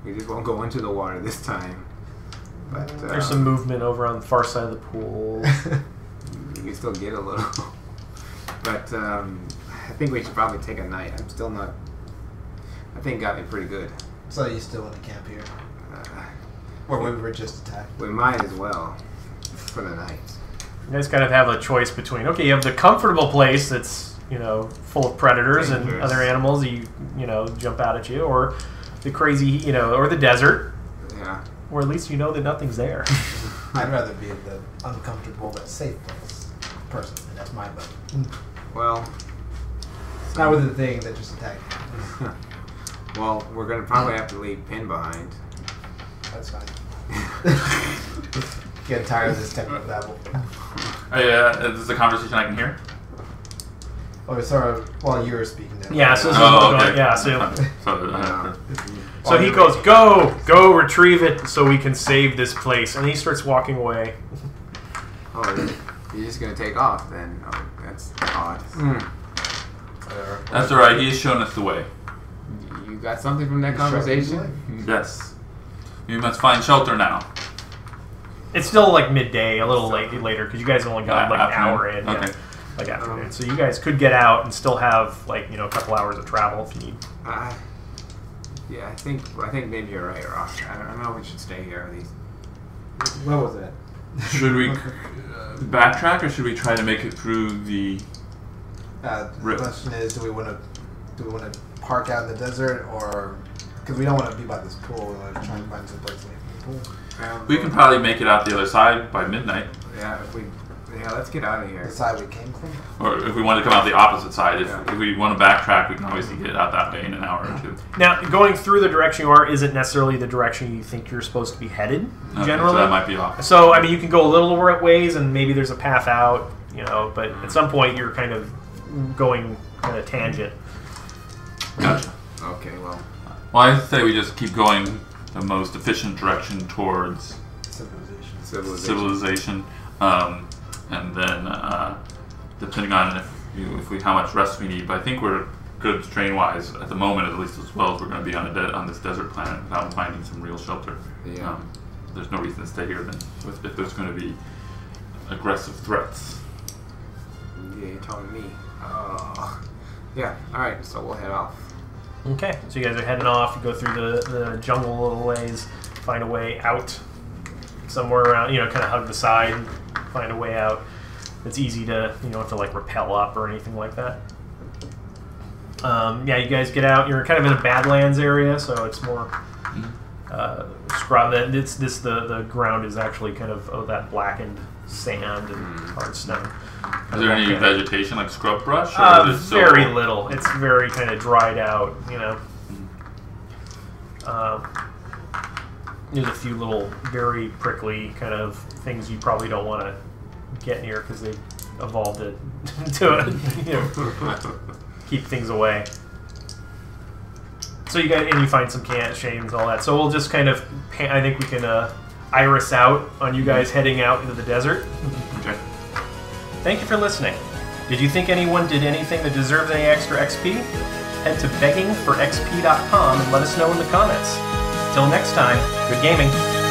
We just won't go into the water this time. But There's some movement over on the far side of the pool. You can still get a little. But I think we should probably take a night. I'm still not. I think got me pretty good. So you still want to camp here? Or we were just attacked? We might as well for the night. You guys kind of have a choice between, okay, you have the comfortable place that's, full of predators and Dangerous. other animals that jump out at you, or the crazy, or the desert, Yeah. or at least you know that nothing's there. I'd rather be in the uncomfortable but safe place. Personally, that's my vote. Well. Not with the thing that just attacked me. Well, we're gonna probably have to leave Pin behind. That's fine. Getting tired of this technical babble. Is this a conversation I can hear? Oh, sorry. While you were speaking now. Yeah, so this is okay. yeah, so he goes, go retrieve it so we can save this place, and he starts walking away. Oh, you're just gonna take off then? Oh, that's odd. That's all right. He's shown us the way. You got something from that conversation? Yes. We must find shelter now. It's still like midday, a little later, because you guys only got like an hour in. Okay. Yeah. Like afternoon. So you guys could get out and still have like a couple hours of travel if you need. Yeah, I think maybe you're right, Ross. I don't know if we should stay here. What was that? Should we backtrack or should we try to make it through the? The question is, do we want to park out in the desert, or because we don't want to be by this pool, we want to try and find some place away from the pool. We can probably make it out the other side by midnight. Yeah, let's get out of here. The side we came from. Or if we want to come out the opposite side, if Yeah. we want to backtrack, we can always get out that way in an hour or two. Now, going through the direction you are isn't necessarily the direction you think you're supposed to be headed, Okay, generally. so that might be off. So, I mean, you can go a little ways, and maybe there's a path out, but at some point you're kind of going on a tangent. Gotcha. Okay, well. Well, I say we just keep going the most efficient direction towards civilization. And then, depending on how much rest we need, but I think we're good strain-wise at the moment, at least as well as we're going to be on this desert planet without finding some real shelter. Yeah. There's no reason to stay here then, if there's going to be aggressive threats. Yeah, you're telling me. Yeah. All right. So we'll head off. Okay, so you guys are heading off. You go through the jungle a little ways, find a way out somewhere around, kind of hug the side, find a way out. It's easy to, you don't have to like rappel up or anything like that. Yeah, you guys get out. You're kind of in a Badlands area, so it's more scrub. The ground is actually kind of that blackened sand and hard stone. Is there any vegetation like scrub brush? Or is it Very little. It's very kind of dried out, There's a few little very prickly kind of things you probably don't want to get near because they evolved it to keep things away. So you find some shames and all that. So we'll just kind of, I think we can iris out on you guys heading out into the desert. Okay. Thank you for listening. Did you think anyone did anything that deserves any extra XP? Head to beggingforxp.com and let us know in the comments. Till next time, good gaming.